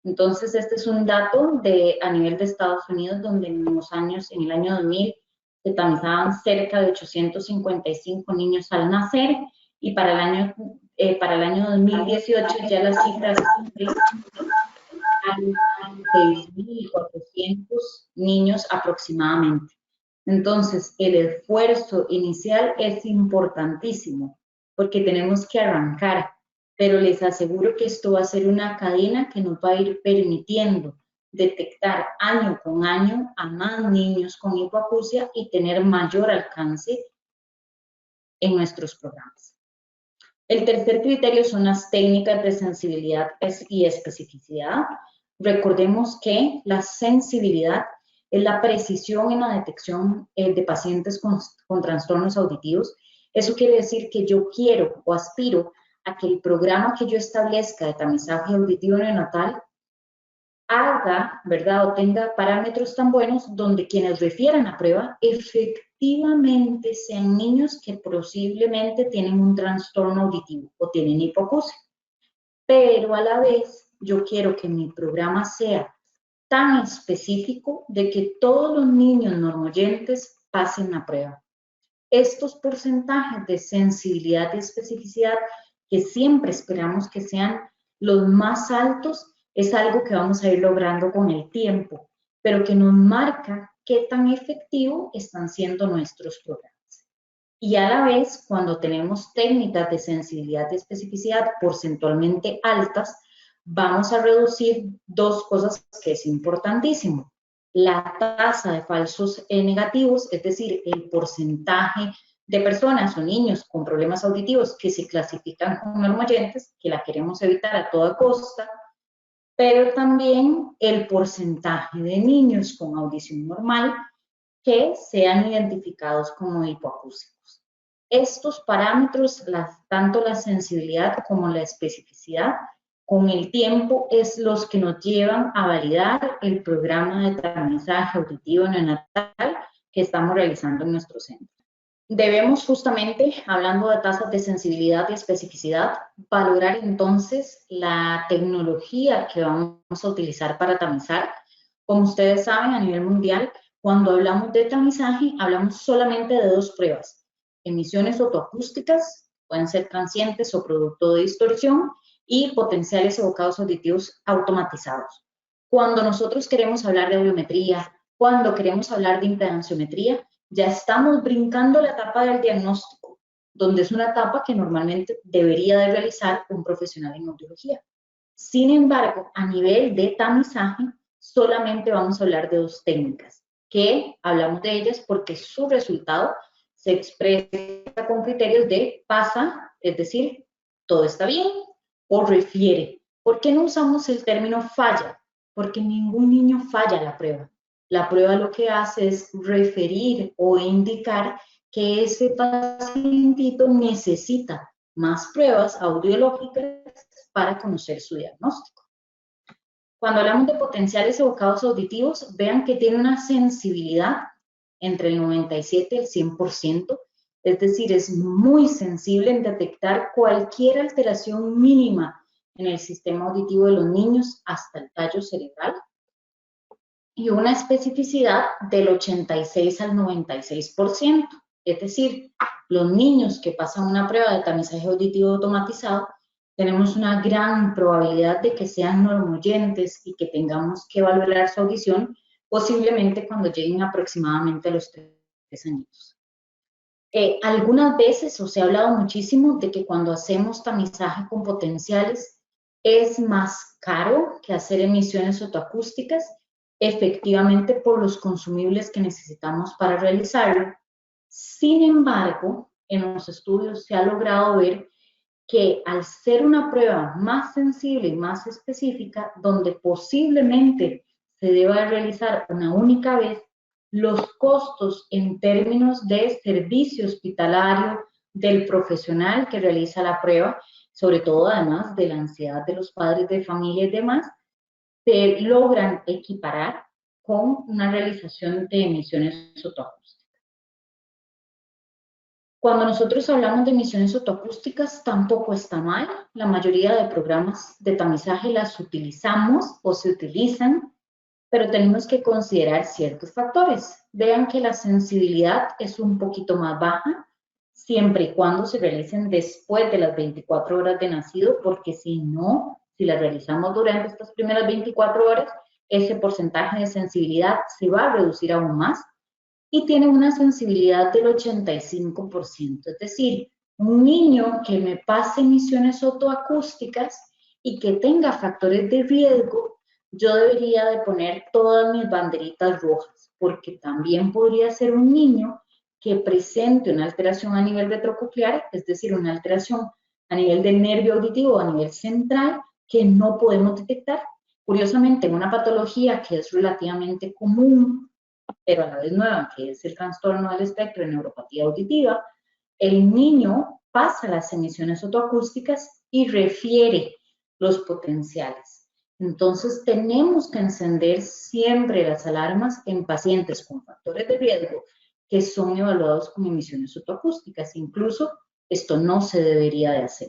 Entonces, este es un dato a nivel de Estados Unidos, donde en el año 2000, se tamizaban cerca de 855 niños al nacer, y para el año 2018 ya las cifras a 6.400 niños aproximadamente. Entonces, el esfuerzo inicial es importantísimo porque tenemos que arrancar, pero les aseguro que esto va a ser una cadena que nos va a ir permitiendo detectar año con año a más niños con hipoacusia y tener mayor alcance en nuestros programas. El tercer criterio son las técnicas de sensibilidad y especificidad. Recordemos que la sensibilidad es la precisión en la detección de pacientes con trastornos auditivos. Eso quiere decir que yo quiero o aspiro a que el programa que yo establezca de tamizaje auditivo neonatal haga, ¿verdad? O tenga parámetros tan buenos donde quienes refieran a prueba efectivamente sean niños que posiblemente tienen un trastorno auditivo o tienen hipoacusia. Pero a la vez yo quiero que mi programa sea tan específico de que todos los niños normoyentes pasen la prueba. Estos porcentajes de sensibilidad y especificidad que siempre esperamos que sean los más altos es algo que vamos a ir logrando con el tiempo, pero que nos marca qué tan efectivo están siendo nuestros programas. Y a la vez, cuando tenemos técnicas de sensibilidad y especificidad porcentualmente altas, vamos a reducir dos cosas que es importantísimo. La tasa de falsos negativos, es decir, el porcentaje de personas o niños con problemas auditivos que se clasifican como normoyentes, que la queremos evitar a toda costa, pero también el porcentaje de niños con audición normal que sean identificados como hipoacúsicos. Estos parámetros, tanto la sensibilidad como la especificidad, con el tiempo es los que nos llevan a validar el programa de tamizaje auditivo neonatal que estamos realizando en nuestro centro. Debemos justamente, hablando de tasas de sensibilidad y especificidad, valorar entonces la tecnología que vamos a utilizar para tamizar. Como ustedes saben, a nivel mundial, cuando hablamos de tamizaje, hablamos solamente de dos pruebas: emisiones otoacústicas, pueden ser transientes o producto de distorsión, y potenciales evocados auditivos automatizados. Cuando nosotros queremos hablar de audiometría, cuando queremos hablar de impedanciometría, ya estamos brincando la etapa del diagnóstico, donde es una etapa que normalmente debería de realizar un profesional en audiología. Sin embargo, a nivel de tamizaje, solamente vamos a hablar de dos técnicas, que hablamos de ellas porque su resultado se expresa con criterios de pasa, es decir, todo está bien, o refiere. ¿Por qué no usamos el término falla? Porque ningún niño falla la prueba. La prueba lo que hace es referir o indicar que ese pacientito necesita más pruebas audiológicas para conocer su diagnóstico. Cuando hablamos de potenciales evocados auditivos, vean que tiene una sensibilidad entre el 97 y el 100%, es decir, es muy sensible en detectar cualquier alteración mínima en el sistema auditivo de los niños hasta el tallo cerebral, y una especificidad del 86 al 96%. Es decir, los niños que pasan una prueba de tamizaje auditivo automatizado, tenemos una gran probabilidad de que sean normoyentes y que tengamos que valorar su audición posiblemente cuando lleguen aproximadamente a los 3 años. Algunas veces, se ha hablado muchísimo de que cuando hacemos tamizaje con potenciales es más caro que hacer emisiones otoacústicas, efectivamente por los consumibles que necesitamos para realizarlo. Sin embargo, en los estudios se ha logrado ver que al ser una prueba más sensible y más específica, donde posiblemente se deba realizar una única vez, los costos en términos de servicio hospitalario del profesional que realiza la prueba, sobre todo además de la ansiedad de los padres de familia y demás, se logran equiparar con una realización de emisiones otoacústicas. Cuando nosotros hablamos de emisiones otoacústicas, tampoco está mal. La mayoría de programas de tamizaje las utilizamos o se utilizan, pero tenemos que considerar ciertos factores. Vean que la sensibilidad es un poquito más baja, siempre y cuando se realicen después de las 24 horas de nacido, porque si no, si las realizamos durante estas primeras 24 horas, ese porcentaje de sensibilidad se va a reducir aún más, y tiene una sensibilidad del 85%. Es decir, un niño que me pase emisiones otoacústicas y que tenga factores de riesgo, yo debería de poner todas mis banderitas rojas, porque también podría ser un niño que presente una alteración a nivel retrococlear, es decir, una alteración a nivel del nervio auditivo, a nivel central, que no podemos detectar. Curiosamente, una patología que es relativamente común, pero a la vez nueva, que es el trastorno del espectro de neuropatía auditiva, el niño pasa las emisiones otoacústicas y refiere los potenciales. Entonces, tenemos que encender siempre las alarmas en pacientes con factores de riesgo que son evaluados con emisiones otoacústicas. Incluso, esto no se debería de hacer.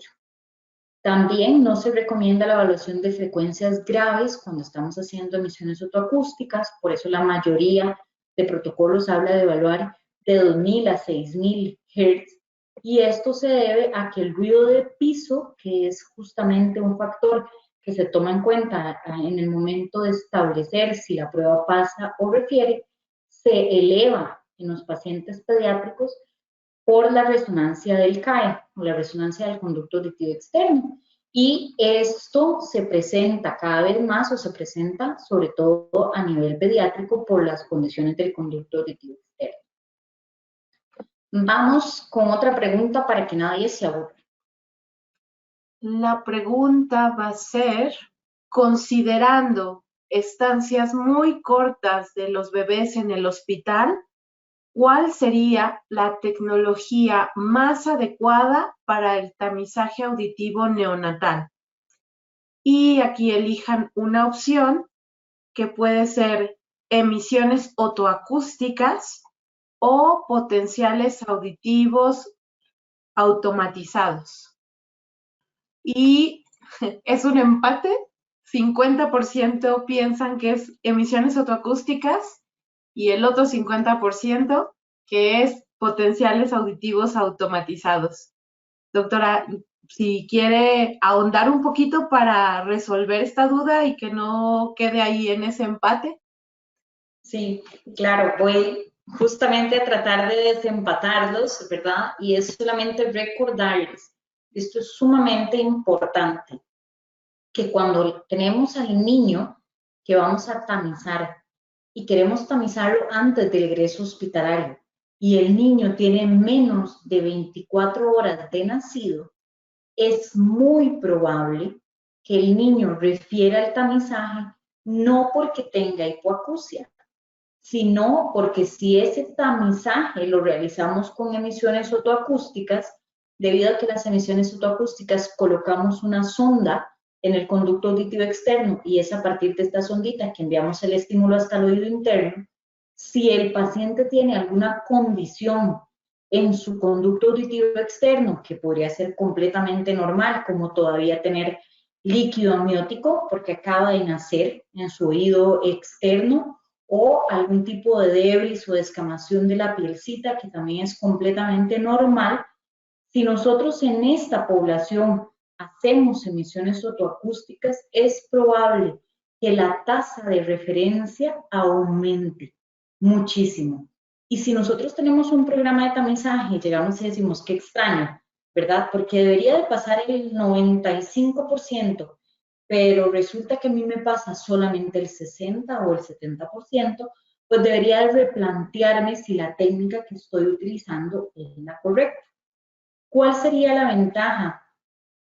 También no se recomienda la evaluación de frecuencias graves cuando estamos haciendo emisiones otoacústicas, por eso la mayoría de protocolos habla de evaluar de 2000 a 6000 Hz, y esto se debe a que el ruido de piso, que es justamente un factor que se toma en cuenta en el momento de establecer si la prueba pasa o refiere, se eleva en los pacientes pediátricos por la resonancia del CAE, o la resonancia del conducto auditivo externo. Y esto se presenta cada vez más, o se presenta sobre todo a nivel pediátrico por las condiciones del conducto auditivo externo. Vamos con otra pregunta para que nadie se aburra. La pregunta va a ser, considerando estancias muy cortas de los bebés en el hospital, ¿cuál sería la tecnología más adecuada para el tamizaje auditivo neonatal? Y aquí elijan una opción que puede ser emisiones otoacústicas o potenciales auditivos automatizados. Y es un empate, 50% piensan que es emisiones otoacústicas y el otro 50% que es potenciales auditivos automatizados. Doctora, si quiere ahondar un poquito para resolver esta duda y que no quede ahí en ese empate. Sí, claro, voy justamente a tratar de desempatarlos, ¿verdad? Y es solamente recordarles, esto es sumamente importante, que cuando tenemos al niño que vamos a tamizar y queremos tamizarlo antes del egreso hospitalario y el niño tiene menos de 24 horas de nacido, es muy probable que el niño refiera el tamizaje no porque tenga hipoacusia, sino porque si ese tamizaje lo realizamos con emisiones otoacústicas, debido a que las emisiones otoacústicas colocamos una sonda en el conducto auditivo externo y es a partir de esta sondita que enviamos el estímulo hasta el oído interno, si el paciente tiene alguna condición en su conducto auditivo externo, que podría ser completamente normal, como todavía tener líquido amniótico porque acaba de nacer en su oído externo, o algún tipo de debris o descamación de la pielcita, que también es completamente normal. Si nosotros en esta población hacemos emisiones otoacústicas, es probable que la tasa de referencia aumente muchísimo. Y si nosotros tenemos un programa de tamizaje, llegamos y decimos, qué extraño, ¿verdad? Porque debería de pasar el 95%, pero resulta que a mí me pasa solamente el 60 o el 70%, pues debería de replantearme si la técnica que estoy utilizando es la correcta. ¿Cuál sería la ventaja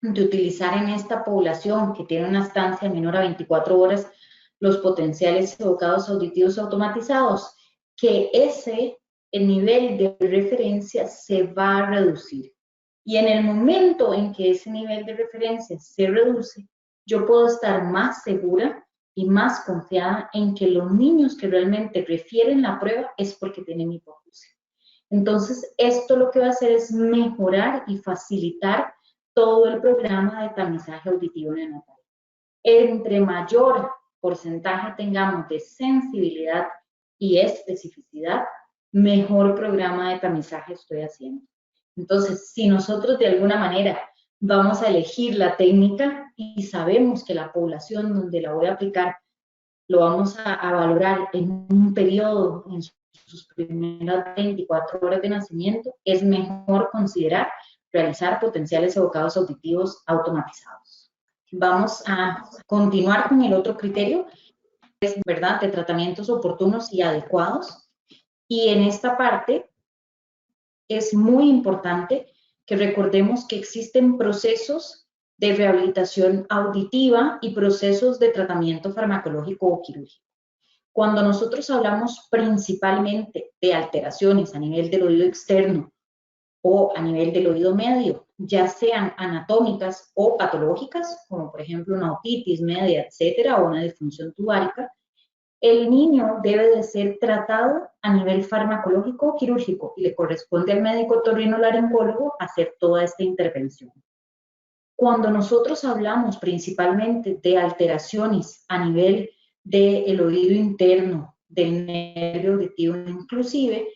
de utilizar en esta población que tiene una estancia menor a 24 horas los potenciales evocados auditivos automatizados? Que el nivel de referencia se va a reducir. Y en el momento en que ese nivel de referencia se reduce, yo puedo estar más segura y más confiada en que los niños que realmente refieren la prueba es porque tienen hipoacusia. Entonces, esto lo que va a hacer es mejorar y facilitar todo el programa de tamizaje auditivo neonatal. Entre mayor porcentaje tengamos de sensibilidad y especificidad, mejor programa de tamizaje estoy haciendo. Entonces, si nosotros de alguna manera vamos a elegir la técnica y sabemos que la población donde la voy a aplicar lo vamos a valorar en un periodo, en sus primeras 24 horas de nacimiento, es mejor considerar realizar potenciales evocados auditivos automatizados. Vamos a continuar con el otro criterio, es, ¿verdad?, de tratamientos oportunos y adecuados. Y en esta parte es muy importante que recordemos que existen procesos de rehabilitación auditiva y procesos de tratamiento farmacológico o quirúrgico. Cuando nosotros hablamos principalmente de alteraciones a nivel del oído externo o a nivel del oído medio, ya sean anatómicas o patológicas, como por ejemplo una otitis media, etcétera, o una disfunción tubárica, el niño debe de ser tratado a nivel farmacológico o quirúrgico y le corresponde al médico otorrinolaringólogo hacer toda esta intervención. Cuando nosotros hablamos principalmente de alteraciones a nivel del oído interno, del nervio auditivo inclusive,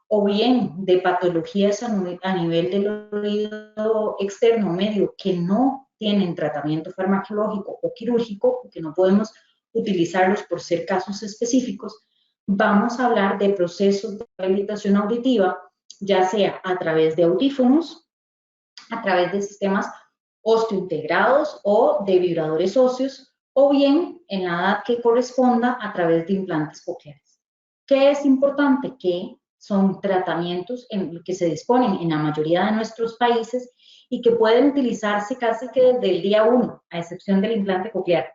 o bien de patologías a nivel del oído externo medio que no tienen tratamiento farmacológico o quirúrgico, que no podemos utilizarlos por ser casos específicos, vamos a hablar de procesos de rehabilitación auditiva ya sea a través de audífonos, a través de sistemas osteointegrados o de vibradores óseos, o bien en la edad que corresponda a través de implantes cocleares. ¿Qué es importante? Que son tratamientos que se disponen en la mayoría de nuestros países y que pueden utilizarse casi que desde el día 1, a excepción del implante coclear,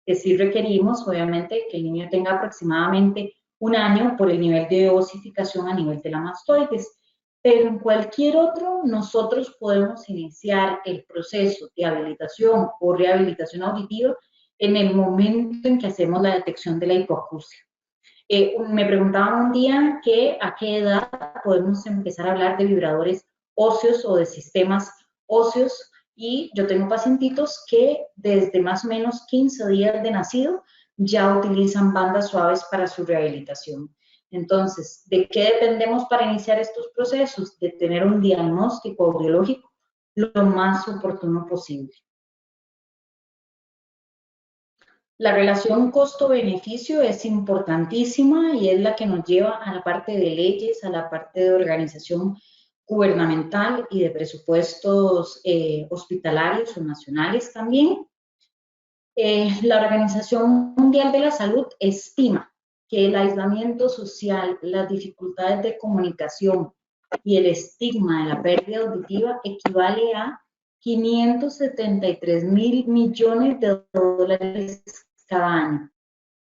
que sí requerimos, obviamente, que el niño tenga aproximadamente 1 año por el nivel de osificación a nivel de la mastoides. Pero en cualquier otro, nosotros podemos iniciar el proceso de habilitación o rehabilitación auditiva en el momento en que hacemos la detección de la hipoacusia. Me preguntaban un día que a qué edad podemos empezar a hablar de vibradores óseos o de sistemas óseos, y yo tengo pacientitos que desde más o menos 15 días de nacido ya utilizan bandas suaves para su rehabilitación. Entonces, ¿de qué dependemos para iniciar estos procesos? De tener un diagnóstico audiológico lo más oportuno posible. La relación costo-beneficio es importantísima y es la que nos lleva a la parte de leyes, a la parte de organización gubernamental y de presupuestos hospitalarios o nacionales también. La Organización Mundial de la Salud estima que el aislamiento social, las dificultades de comunicación y el estigma de la pérdida auditiva equivale a 573.000 millones de dólares cada año.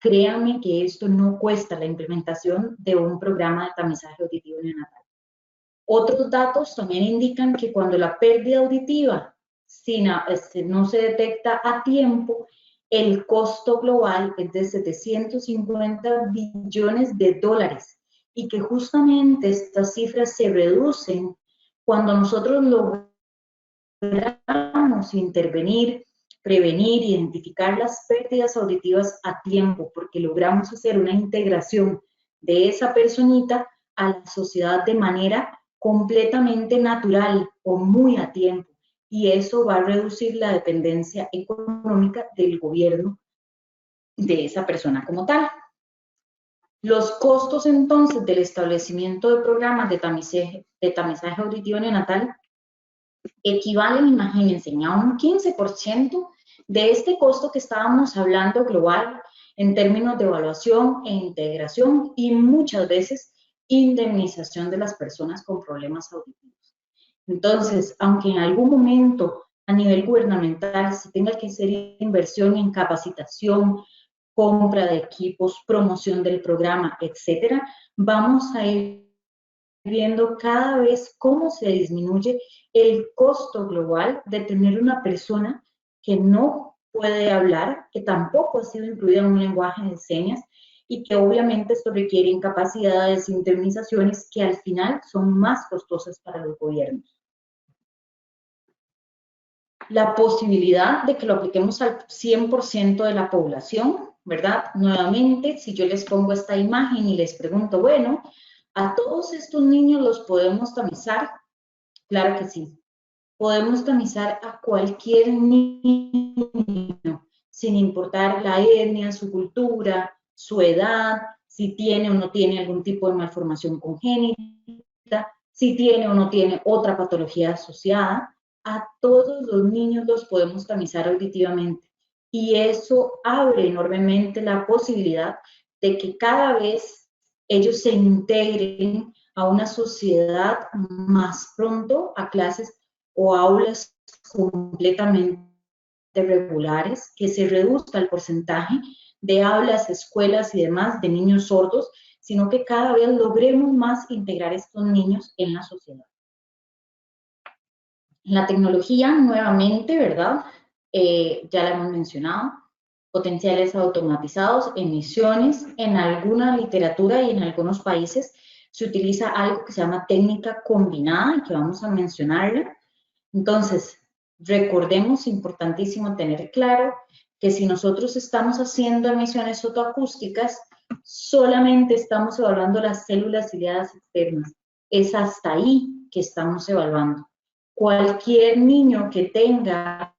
Créanme que esto no cuesta la implementación de un programa de tamizaje auditivo neonatal. Otros datos también indican que cuando la pérdida auditiva no se detecta a tiempo, el costo global es de 750 billones de dólares y que justamente estas cifras se reducen cuando nosotros logramos intervenir, prevenir, identificar las pérdidas auditivas a tiempo, porque logramos hacer una integración de esa personita a la sociedad de manera completamente natural o muy a tiempo. Y eso va a reducir la dependencia económica del gobierno de esa persona como tal. Los costos entonces del establecimiento de programas de tamizaje auditivo neonatal equivalen, imagínense, a un 15% de este costo que estábamos hablando global en términos de evaluación e integración y muchas veces indemnización de las personas con problemas auditivos. Entonces, aunque en algún momento a nivel gubernamental se tenga que hacer inversión en capacitación, compra de equipos, promoción del programa, etcétera, vamos a ir viendo cada vez cómo se disminuye el costo global de tener una persona que no puede hablar, que tampoco ha sido incluida en un lenguaje de señas y que obviamente esto requiere incapacidades, indemnizaciones que al final son más costosas para los gobiernos. La posibilidad de que lo apliquemos al 100% de la población, ¿verdad? Nuevamente, si yo les pongo esta imagen y les pregunto, bueno, ¿a todos estos niños los podemos tamizar? Claro que sí. Podemos tamizar a cualquier niño, sin importar la etnia, su cultura, su edad, si tiene o no tiene algún tipo de malformación congénita, si tiene o no tiene otra patología asociada. A todos los niños los podemos tamizar auditivamente. Y eso abre enormemente la posibilidad de que cada vez ellos se integren a una sociedad más pronto, a clases o aulas completamente regulares, que se reduzca el porcentaje de aulas, escuelas y demás de niños sordos, sino que cada vez logremos más integrar estos niños en la sociedad. La tecnología, nuevamente, ¿verdad? Ya la hemos mencionado, potenciales automatizados, emisiones, en alguna literatura y en algunos países se utiliza algo que se llama técnica combinada, que vamos a mencionarla. Entonces, recordemos, importantísimo tener claro, que si nosotros estamos haciendo emisiones fotoacústicas, solamente estamos evaluando las células ciliadas externas. Es hasta ahí que estamos evaluando. Cualquier niño que tenga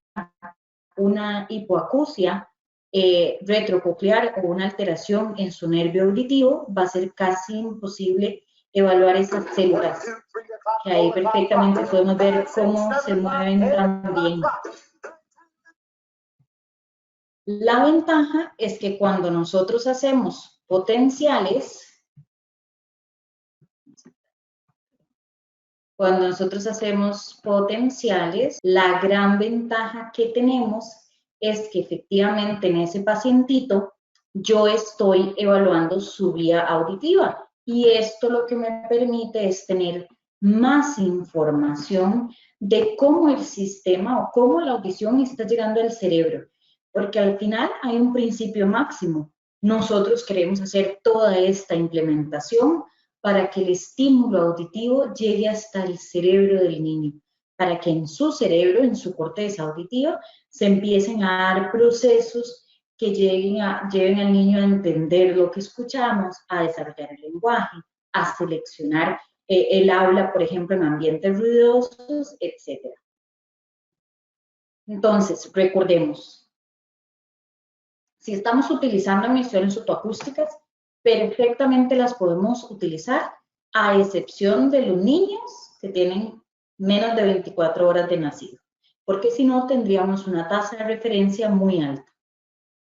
una hipoacusia retrococlear o una alteración en su nervio auditivo va a ser casi imposible evaluar esas células, que ahí perfectamente podemos ver cómo se mueven también. La ventaja es que cuando nosotros hacemos potenciales, la gran ventaja que tenemos es que efectivamente en ese pacientito yo estoy evaluando su vía auditiva y esto lo que me permite es tener más información de cómo el sistema o cómo la audición está llegando al cerebro, porque al final hay un principio máximo. Nosotros queremos hacer toda esta implementación para que el estímulo auditivo llegue hasta el cerebro del niño, para que en su cerebro, en su corteza auditiva, se empiecen a dar procesos que lleven al niño a entender lo que escuchamos, a desarrollar el lenguaje, a seleccionar el habla, por ejemplo, en ambientes ruidosos, etc. Entonces, recordemos, si estamos utilizando emisiones otoacústicas, perfectamente las podemos utilizar, a excepción de los niños que tienen menos de 24 horas de nacido, porque si no tendríamos una tasa de referencia muy alta.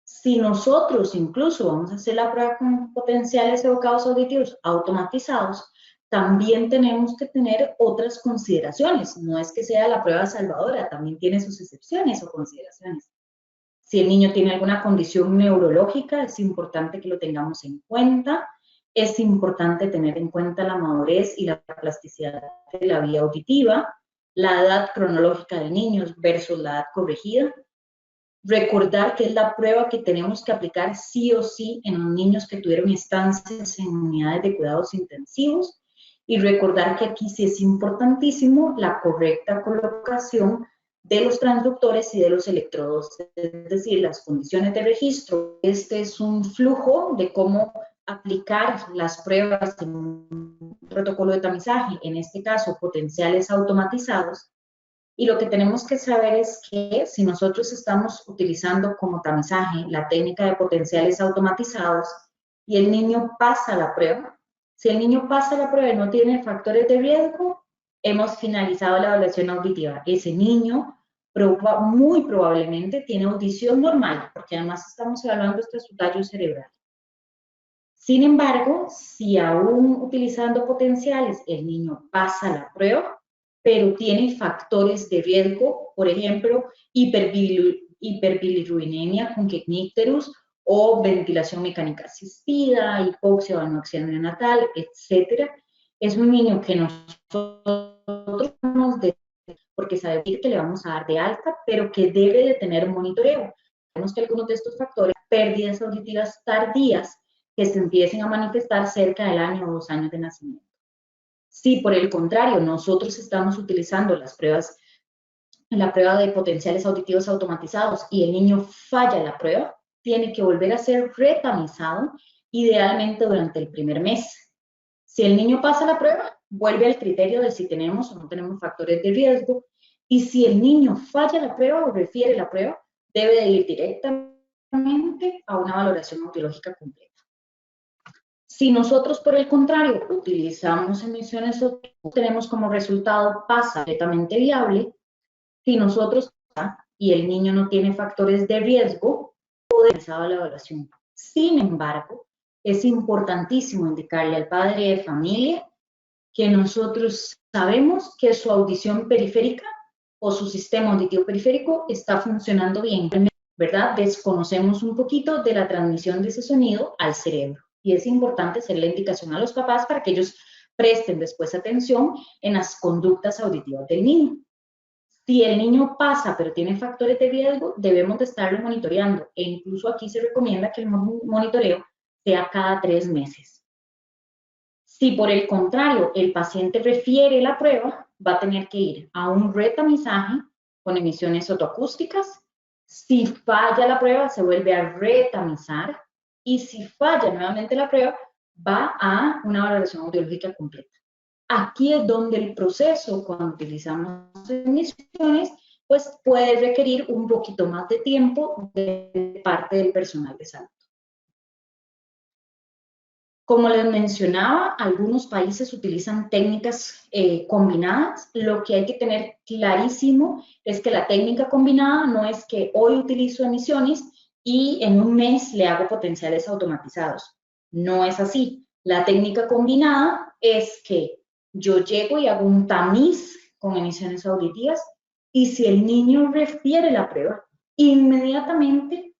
Si nosotros incluso vamos a hacer la prueba con potenciales evocados auditivos automatizados, también tenemos que tener otras consideraciones. No es que sea la prueba salvadora, también tiene sus excepciones o consideraciones. Si el niño tiene alguna condición neurológica, es importante que lo tengamos en cuenta. Es importante tener en cuenta la madurez y la plasticidad de la vía auditiva, la edad cronológica de niños versus la edad corregida. Recordar que es la prueba que tenemos que aplicar sí o sí en los niños que tuvieron estancias en unidades de cuidados intensivos. Y recordar que aquí sí es importantísimo la correcta colocación de los transductores y de los electrodos, es decir, las condiciones de registro. Este es un flujo de cómo aplicar las pruebas en un protocolo de tamizaje, en este caso potenciales automatizados. Y lo que tenemos que saber es que si nosotros estamos utilizando como tamizaje la técnica de potenciales automatizados y el niño pasa la prueba, si el niño pasa la prueba y no tiene factores de riesgo, hemos finalizado la evaluación auditiva. Ese niño muy probablemente tiene audición normal, porque además estamos evaluando este su tallo cerebral. Sin embargo, si aún utilizando potenciales el niño pasa la prueba, pero tiene factores de riesgo, por ejemplo, hiperbilirrubinemia con icterícia o ventilación mecánica asistida, hipoxia o anoxia neonatal, etc. Es un niño que nosotros porque sabemos que le vamos a dar de alta, pero que debe de tener monitoreo. Sabemos que algunos de estos factores, pérdidas auditivas tardías, que se empiecen a manifestar cerca del año o 2 años de nacimiento. Si por el contrario nosotros estamos utilizando la prueba de potenciales auditivos automatizados y el niño falla la prueba, tiene que volver a ser retamizado, idealmente durante el primer mes. Si el niño pasa la prueba, vuelve al criterio de si tenemos o no tenemos factores de riesgo, y si el niño falla la prueba o refiere la prueba, debe de ir directamente a una valoración audiológica completa. Si nosotros, por el contrario, utilizamos emisiones, tenemos como resultado pasa completamente viable. Si nosotros y el niño no tiene factores de riesgo, podemos realizar la evaluación. Sin embargo, es importantísimo indicarle al padre de familia que nosotros sabemos que su audición periférica o su sistema auditivo periférico está funcionando bien, ¿verdad? Desconocemos un poquito de la transmisión de ese sonido al cerebro. Y es importante hacer la indicación a los papás para que ellos presten después atención en las conductas auditivas del niño. Si el niño pasa pero tiene factores de riesgo, debemos de estarlo monitoreando e incluso aquí se recomienda que el monitoreo sea cada 3 meses. Si por el contrario el paciente refiere la prueba, va a tener que ir a un retamizaje con emisiones otoacústicas. Si falla la prueba, se vuelve a retamizar. Y si falla nuevamente la prueba, va a una valoración audiológica completa. Aquí es donde el proceso, cuando utilizamos emisiones, pues puede requerir un poquito más de tiempo de parte del personal de salud. Como les mencionaba, algunos países utilizan técnicas combinadas. Lo que hay que tener clarísimo es que la técnica combinada no es que hoy utilizo emisiones y en un mes le hago potenciales automatizados. No es así. La técnica combinada es que yo llego y hago un tamiz con emisiones auditivas y si el niño refiere la prueba, inmediatamente,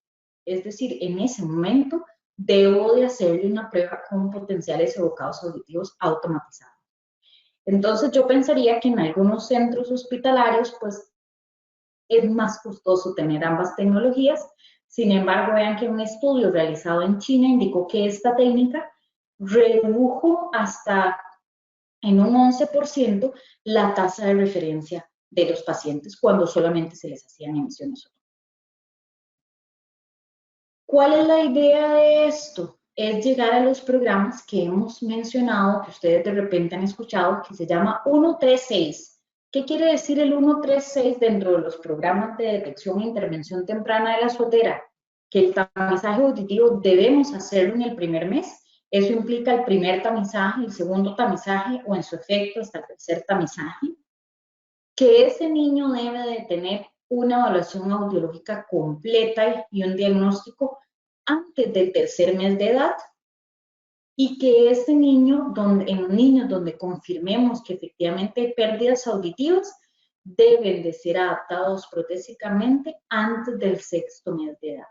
es decir, en ese momento, debo de hacerle una prueba con potenciales evocados auditivos automatizados. Entonces yo pensaría que en algunos centros hospitalarios pues es más costoso tener ambas tecnologías. Sin embargo, vean que un estudio realizado en China indicó que esta técnica redujo hasta en un 11% la tasa de referencia de los pacientes cuando solamente se les hacían emisiones. ¿Cuál es la idea de esto? Es llegar a los programas que hemos mencionado, que ustedes de repente han escuchado, que se llama 136. ¿Qué quiere decir el 136 dentro de los programas de detección e intervención temprana de la sordera? Que el tamizaje auditivo debemos hacerlo en el primer mes. Eso implica el primer tamizaje, el segundo tamizaje o en su efecto hasta el tercer tamizaje. Que ese niño debe de tener una evaluación audiológica completa y un diagnóstico antes del tercer mes de edad y que ese niño, en los niños donde confirmemos que efectivamente hay pérdidas auditivas, deben de ser adaptados protésicamente antes del sexto mes de edad.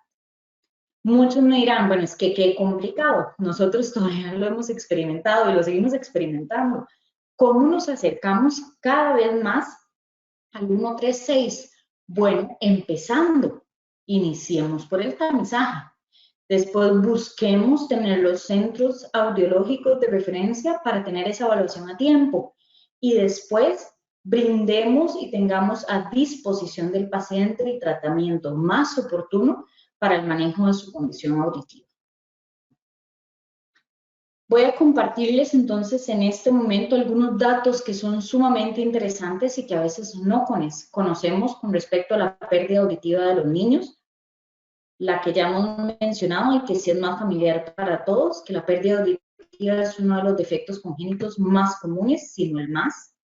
Muchos me dirán, bueno, es que qué complicado, nosotros todavía lo hemos experimentado y lo seguimos experimentando. ¿Cómo nos acercamos cada vez más al 136? Bueno, empezando, iniciemos por el tamizaje. Después busquemos tener los centros audiológicos de referencia para tener esa evaluación a tiempo. Y después brindemos y tengamos a disposición del paciente el tratamiento más oportuno para el manejo de su condición auditiva. Voy a compartirles entonces en este momento algunos datos que son sumamente interesantes y que a veces no conocemos con respecto a la pérdida auditiva de los niños. La que ya hemos mencionado y que sí es más familiar para todos, que la pérdida auditiva es uno de los defectos congénitos más comunes, si no el más.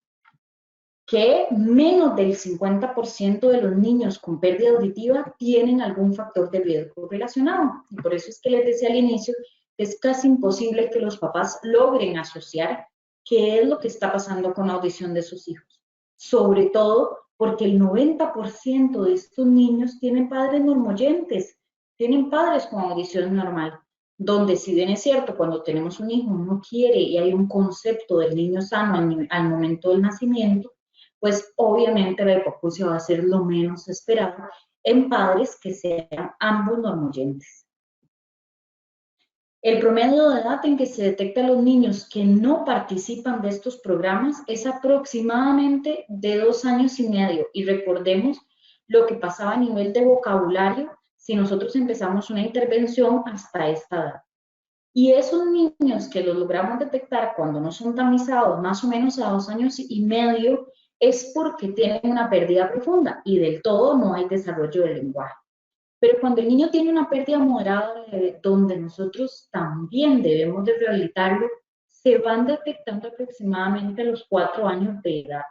Que menos del 50% de los niños con pérdida auditiva tienen algún factor de riesgo relacionado. Y por eso es que les decía al inicio, es casi imposible que los papás logren asociar qué es lo que está pasando con la audición de sus hijos. Sobre todo porque el 90% de estos niños tienen padres normoyentes, tienen padres con audición normal, donde si bien es cierto, cuando tenemos un hijo uno quiere y hay un concepto del niño sano al momento del nacimiento, pues obviamente la hipoacusia va a ser lo menos esperado en padres que sean ambos normoyentes. El promedio de edad en que se detecta a los niños que no participan de estos programas es aproximadamente de 2 años y medio. Y recordemos lo que pasaba a nivel de vocabulario si nosotros empezamos una intervención hasta esta edad. Y esos niños que los logramos detectar cuando no son tamizados más o menos a 2 años y medio es porque tienen una pérdida profunda y del todo no hay desarrollo del lenguaje. Pero cuando el niño tiene una pérdida moderada donde nosotros también debemos de rehabilitarlo, se van detectando aproximadamente a los 4 años de edad.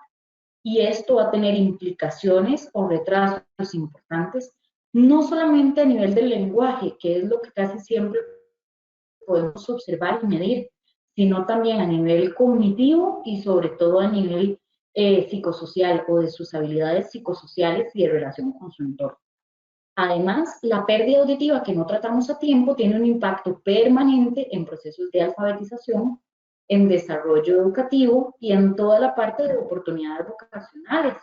Y esto va a tener implicaciones o retrasos importantes, no solamente a nivel del lenguaje, que es lo que casi siempre podemos observar y medir, sino también a nivel cognitivo y sobre todo a nivel psicosocial o de sus habilidades psicosociales y de relación con su entorno. Además, la pérdida auditiva que no tratamos a tiempo tiene un impacto permanente en procesos de alfabetización, en desarrollo educativo y en toda la parte de oportunidades vocacionales.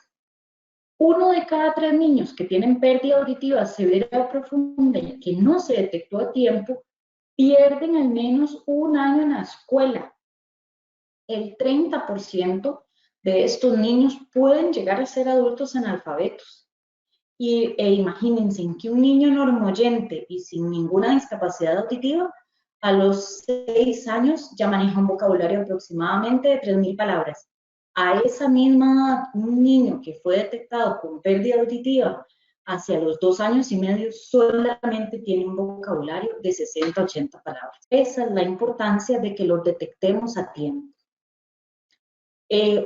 1 de cada 3 niños que tienen pérdida auditiva severa o profunda y que no se detectó a tiempo pierden al menos 1 año en la escuela. El 30% de estos niños pueden llegar a ser adultos analfabetos. Imagínense en que un niño normoyente y sin ninguna discapacidad auditiva, a los 6 años ya maneja un vocabulario aproximadamente de 3.000 palabras. A esa misma edad, un niño que fue detectado con pérdida auditiva hacia los 2 años y medio solamente tienen un vocabulario de 60 a 80 palabras. Esa es la importancia de que los detectemos a tiempo.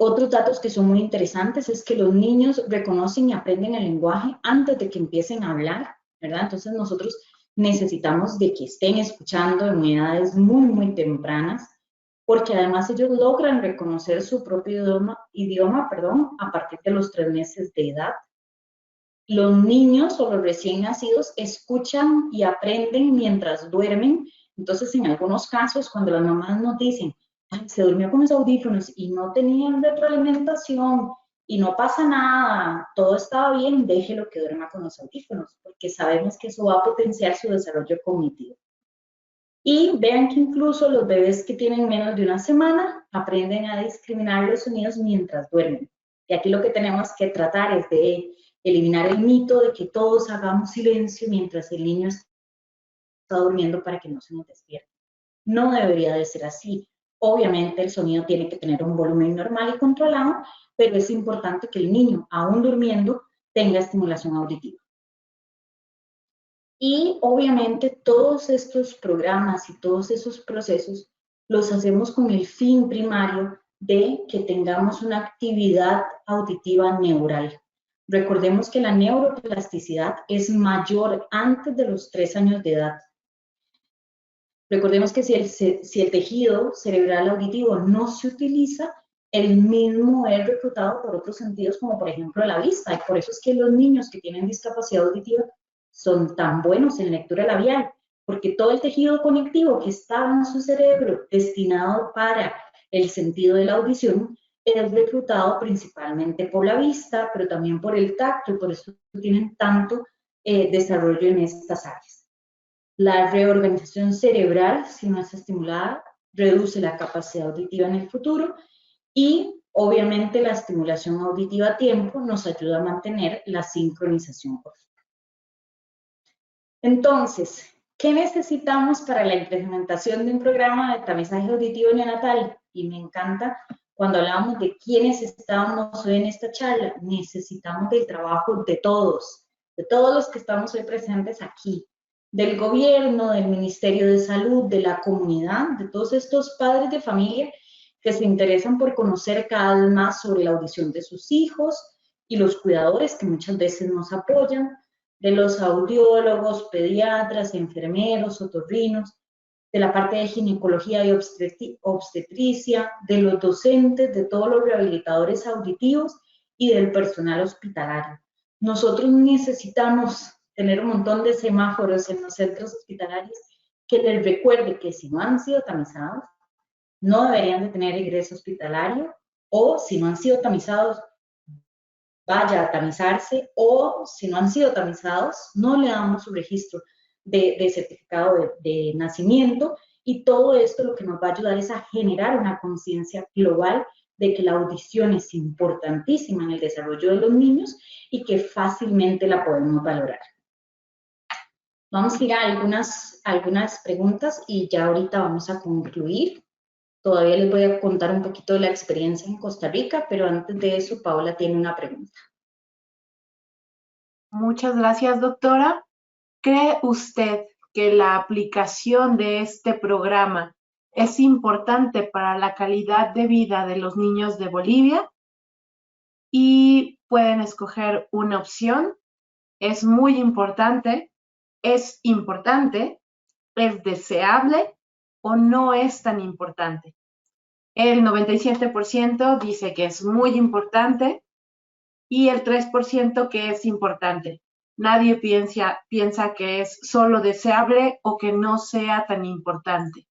Otros datos que son muy interesantes es que los niños reconocen y aprenden el lenguaje antes de que empiecen a hablar, ¿verdad? Entonces nosotros necesitamos de que estén escuchando en edades muy, muy tempranas, porque además ellos logran reconocer su propio idioma, a partir de los 3 meses de edad. Los niños o los recién nacidos escuchan y aprenden mientras duermen. Entonces, en algunos casos, cuando las mamás nos dicen, ay, se durmió con los audífonos y no tenían retroalimentación y no pasa nada, todo estaba bien, déjelo que duerma con los audífonos, porque sabemos que eso va a potenciar su desarrollo cognitivo. Y vean que incluso los bebés que tienen menos de una semana aprenden a discriminar los sonidos mientras duermen. Y aquí lo que tenemos que tratar es de eliminar el mito de que todos hagamos silencio mientras el niño está durmiendo para que no se nos despierte. No debería de ser así. Obviamente el sonido tiene que tener un volumen normal y controlado, pero es importante que el niño, aún durmiendo, tenga estimulación auditiva. Y obviamente todos estos programas y todos esos procesos los hacemos con el fin primario de que tengamos una actividad auditiva neural. Recordemos que la neuroplasticidad es mayor antes de los 3 años de edad. Recordemos que si el tejido cerebral auditivo no se utiliza, el mismo es reclutado por otros sentidos, como por ejemplo la vista. Y por eso es que los niños que tienen discapacidad auditiva son tan buenos en lectura labial, porque todo el tejido conectivo que estaba en su cerebro destinado para el sentido de la audición es reclutado principalmente por la vista, pero también por el tacto, y por eso tienen tanto desarrollo en estas áreas. La reorganización cerebral, si no es estimulada, reduce la capacidad auditiva en el futuro y obviamente la estimulación auditiva a tiempo nos ayuda a mantener la sincronización correcta. Entonces, ¿qué necesitamos para la implementación de un programa de tamizaje auditivo neonatal? Y me encanta cuando hablamos de quiénes estábamos hoy en esta charla, necesitamos del trabajo de todos los que estamos hoy presentes aquí, del gobierno, del Ministerio de Salud, de la comunidad, de todos estos padres de familia que se interesan por conocer cada vez más sobre la audición de sus hijos y los cuidadores que muchas veces nos apoyan, de los audiólogos, pediatras, enfermeros, otorrinos, de la parte de ginecología y obstetricia, de los docentes, de todos los rehabilitadores auditivos y del personal hospitalario. Nosotros necesitamos tener un montón de semáforos en los centros hospitalarios que les recuerde que si no han sido tamizados, no deberían de tener ingreso hospitalario, o si no han sido tamizados, vaya a tamizarse, o si no han sido tamizados, no le damos su registro de certificado de nacimiento, y todo esto lo que nos va a ayudar es a generar una conciencia global de que la audición es importantísima en el desarrollo de los niños y que fácilmente la podemos valorar. Vamos a ir a algunas preguntas y ya ahorita vamos a concluir. Todavía les voy a contar un poquito de la experiencia en Costa Rica, pero antes de eso, Paola tiene una pregunta. Muchas gracias, doctora. ¿Cree usted que la aplicación de este programa es importante para la calidad de vida de los niños de Bolivia? Y pueden escoger una opción. Es muy importante, es importante, es deseable o no es tan importante. El 97% dice que es muy importante y el 3% que es importante. Nadie piensa que es solo deseable o que no sea tan importante.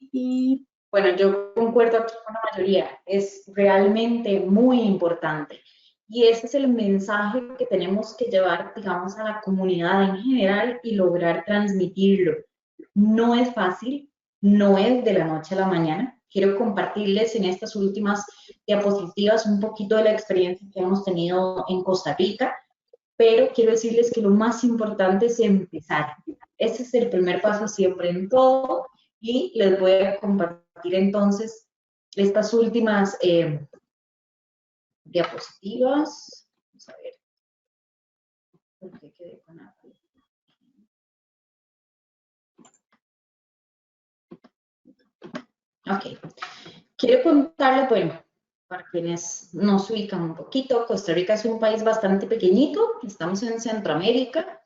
Y bueno, yo concuerdo aquí con la mayoría, es realmente muy importante. Y ese es el mensaje que tenemos que llevar, digamos, a la comunidad en general y lograr transmitirlo. No es fácil, no es de la noche a la mañana. Quiero compartirles en estas últimas diapositivas un poquito de la experiencia que hemos tenido en Costa Rica, pero quiero decirles que lo más importante es empezar. Ese es el primer paso siempre en todo, y les voy a compartir entonces estas últimas diapositivas. Vamos a ver. ve con la... Ok. Quiero contarles, bueno, para quienes nos ubican un poquito, Costa Rica es un país bastante pequeñito, estamos en Centroamérica,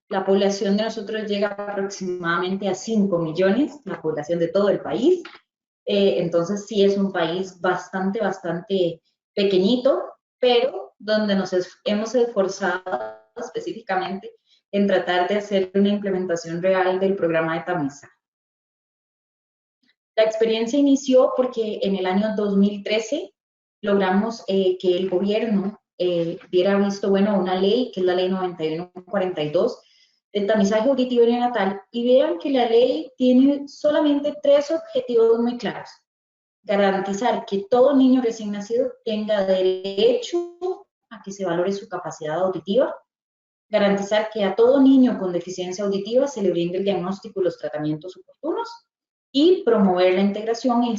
la población de nosotros llega aproximadamente a 5 millones, la población de todo el país, entonces sí es un país bastante pequeñito, pero donde nos hemos esforzado específicamente en tratar de hacer una implementación real del programa de tamizaje. La experiencia inició porque en el año 2013 logramos que el gobierno diera visto bueno a una ley, que es la ley 9142, del tamizaje auditivo neonatal, y vean que la ley tiene solamente 3 objetivos muy claros. Garantizar que todo niño recién nacido tenga derecho a que se valore su capacidad auditiva, garantizar que a todo niño con deficiencia auditiva se le brinde el diagnóstico y los tratamientos oportunos, y promover la integración e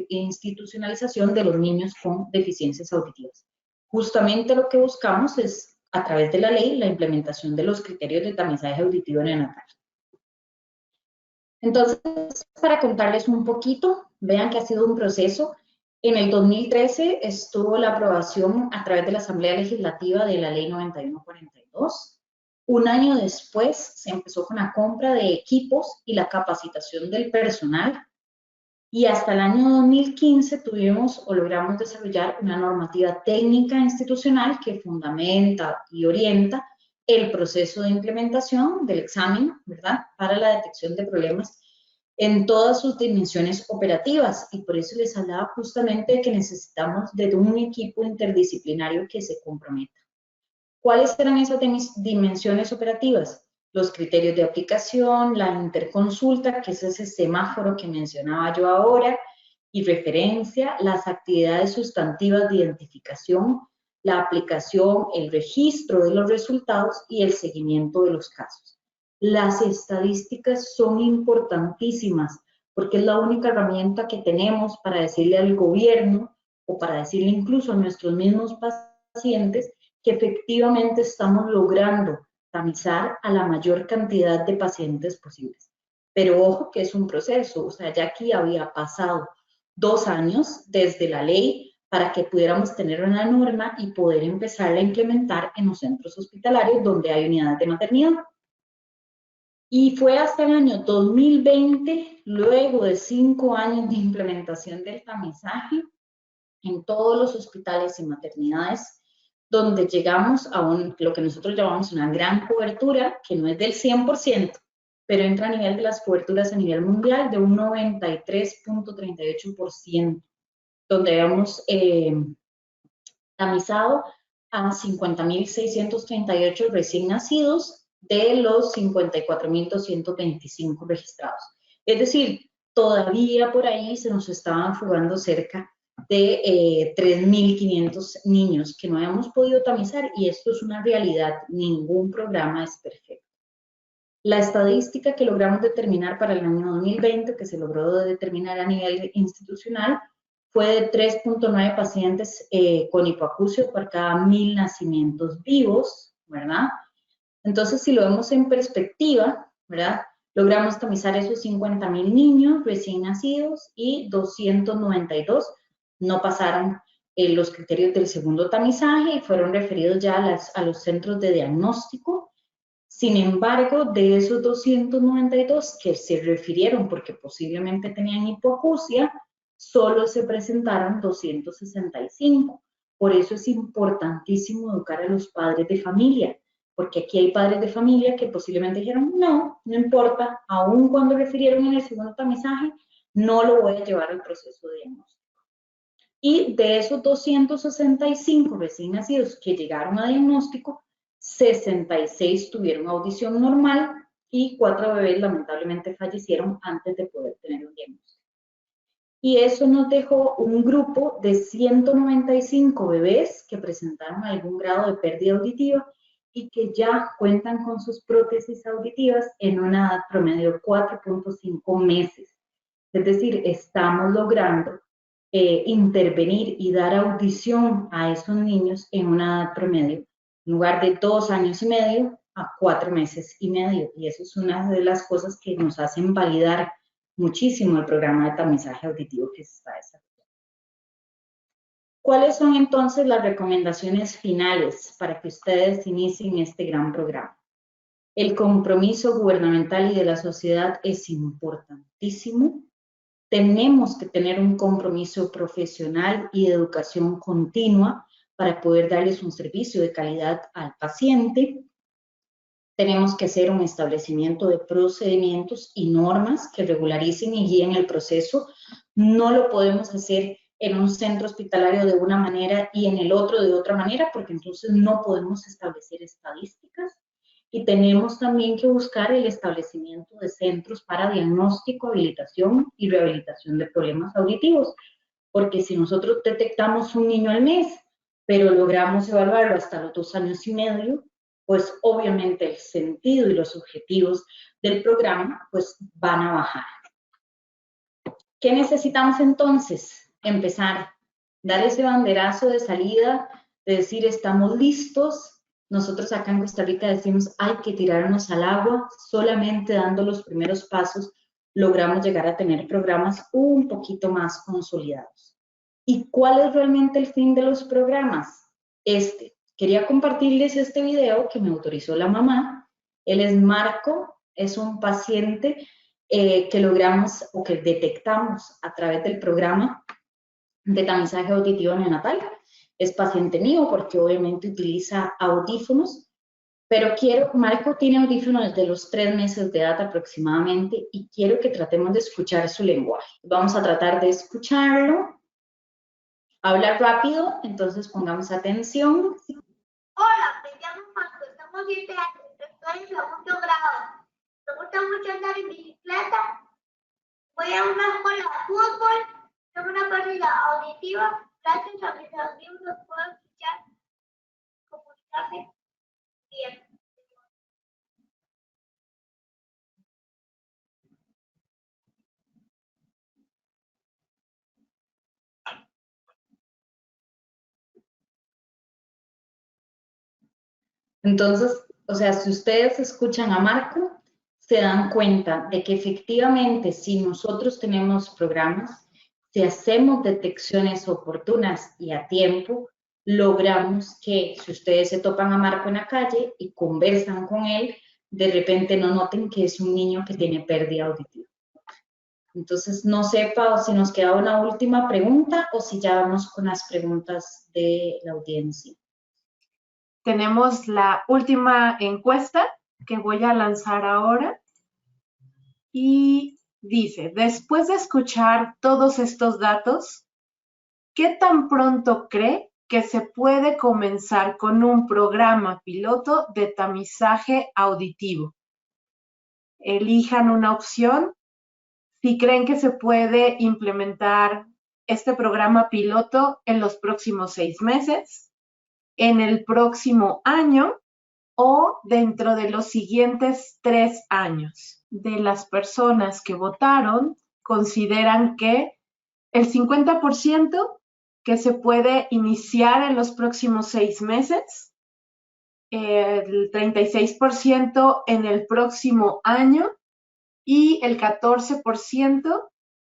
institucionalización de los niños con deficiencias auditivas. Justamente lo que buscamos es, a través de la ley, la implementación de los criterios de tamizaje auditivo neonatal. Entonces, para contarles un poquito, vean que ha sido un proceso. En el 2013 estuvo la aprobación a través de la Asamblea Legislativa de la Ley 9142. Un año después se empezó con la compra de equipos y la capacitación del personal, y hasta el año 2015 tuvimos o logramos desarrollar una normativa técnica institucional que fundamenta y orienta el proceso de implementación del examen, ¿verdad?, para la detección de problemas en todas sus dimensiones operativas, y por eso les hablaba justamente de que necesitamos de un equipo interdisciplinario que se comprometa. ¿Cuáles eran esas dimensiones operativas? Los criterios de aplicación, la interconsulta, que es ese semáforo que mencionaba yo ahora, y referencia, las actividades sustantivas de identificación, la aplicación, el registro de los resultados y el seguimiento de los casos. Las estadísticas son importantísimas porque es la única herramienta que tenemos para decirle al gobierno o para decirle incluso a nuestros mismos pacientes que efectivamente estamos logrando tamizar a la mayor cantidad de pacientes posibles. Pero ojo que es un proceso, o sea, ya aquí había pasado 2 años desde la ley para que pudiéramos tener una norma y poder empezarla a implementar en los centros hospitalarios donde hay unidades de maternidad. Y fue hasta el año 2020, luego de 5 años de implementación del tamizaje en todos los hospitales y maternidades, donde llegamos a lo que nosotros llamamos una gran cobertura, que no es del 100%, pero entra a nivel de las coberturas a nivel mundial de un 93.38%, donde hemos tamizado a 50.638 recién nacidos de los 54.225 registrados. Es decir, todavía por ahí se nos estaban fugando cerca de 3.500 niños que no habíamos podido tamizar, y esto es una realidad, ningún programa es perfecto. La estadística que logramos determinar para el año 2020, que se logró determinar a nivel institucional, fue de 3.9 pacientes con hipoacusia por cada 1.000 nacimientos vivos, ¿verdad? Entonces, si lo vemos en perspectiva, ¿verdad?, logramos tamizar esos 50.000 niños recién nacidos y 292 no pasaron los criterios del segundo tamizaje y fueron referidos ya a los centros de diagnóstico. Sin embargo, de esos 292 que se refirieron porque posiblemente tenían hipoacusia, solo se presentaron 265. Por eso es importantísimo educar a los padres de familia, porque aquí hay padres de familia que posiblemente dijeron, no importa, aun cuando refirieron en el segundo tamizaje, no lo voy a llevar al proceso de diagnóstico. Y de esos 265 recién nacidos que llegaron a diagnóstico, 66 tuvieron audición normal y 4 bebés lamentablemente fallecieron antes de poder tener un diagnóstico. Y eso nos dejó un grupo de 195 bebés que presentaron algún grado de pérdida auditiva y que ya cuentan con sus prótesis auditivas en una edad promedio de 4.5 meses. Es decir, estamos logrando intervenir y dar audición a esos niños en una edad promedio. En lugar de 2 años y medio, a 4 meses y medio. Y eso es una de las cosas que nos hacen validar muchísimo el programa de tamizaje auditivo que se está desarrollando. ¿Cuáles son entonces las recomendaciones finales para que ustedes inicien este gran programa? El compromiso gubernamental y de la sociedad es importantísimo. Tenemos que tener un compromiso profesional y de educación continua para poder darles un servicio de calidad al paciente. Tenemos que hacer un establecimiento de procedimientos y normas que regularicen y guíen el proceso. No lo podemos hacer en un centro hospitalario de una manera y en el otro de otra manera, porque entonces no podemos establecer estadísticas. Y tenemos también que buscar el establecimiento de centros para diagnóstico, habilitación y rehabilitación de problemas auditivos, porque si nosotros detectamos un niño al mes, pero logramos evaluarlo hasta los 2 años y medio, pues obviamente el sentido y los objetivos del programa pues van a bajar. ¿Qué necesitamos entonces? Empezar, dar ese banderazo de salida, de decir estamos listos. Nosotros acá en Costa Rica decimos hay que tirarnos al agua, solamente dando los primeros pasos logramos llegar a tener programas un poquito más consolidados. ¿Y cuál es realmente el fin de los programas? Quería compartirles este video que me autorizó la mamá. Él es Marco, es un paciente que logramos o que detectamos a través del programa de tamizaje auditivo neonatal. Es paciente mío porque obviamente utiliza audífonos, pero Marco tiene audífonos desde los 3 meses de edad aproximadamente y quiero que tratemos de escuchar su lenguaje. Vamos a tratar de escucharlo. Habla rápido, entonces pongamos atención. Hola, me llamo Marco, tengo 7 años, estoy en segundo grado. Me gusta mucho andar en bicicleta. Voy a una escuela de fútbol, tengo una pérdida auditiva. Gracias a mis audífonos puedo escuchar, comunicarme bien. Entonces, o sea, si ustedes escuchan a Marco, se dan cuenta de que efectivamente si nosotros tenemos programas, si hacemos detecciones oportunas y a tiempo, logramos que si ustedes se topan a Marco en la calle y conversan con él, de repente no noten que es un niño que tiene pérdida auditiva. Entonces, no sé, Pau, si nos queda una última pregunta o si ya vamos con las preguntas de la audiencia. Tenemos la última encuesta que voy a lanzar ahora y dice, después de escuchar todos estos datos, ¿qué tan pronto cree que se puede comenzar con un programa piloto de tamizaje auditivo? Elijan una opción. Si creen que se puede implementar este programa piloto en los próximos 6 meses, en el próximo año o dentro de los siguientes 3 años. De las personas que votaron, consideran que el 50% que se puede iniciar en los próximos 6 meses, el 36% en el próximo año y el 14%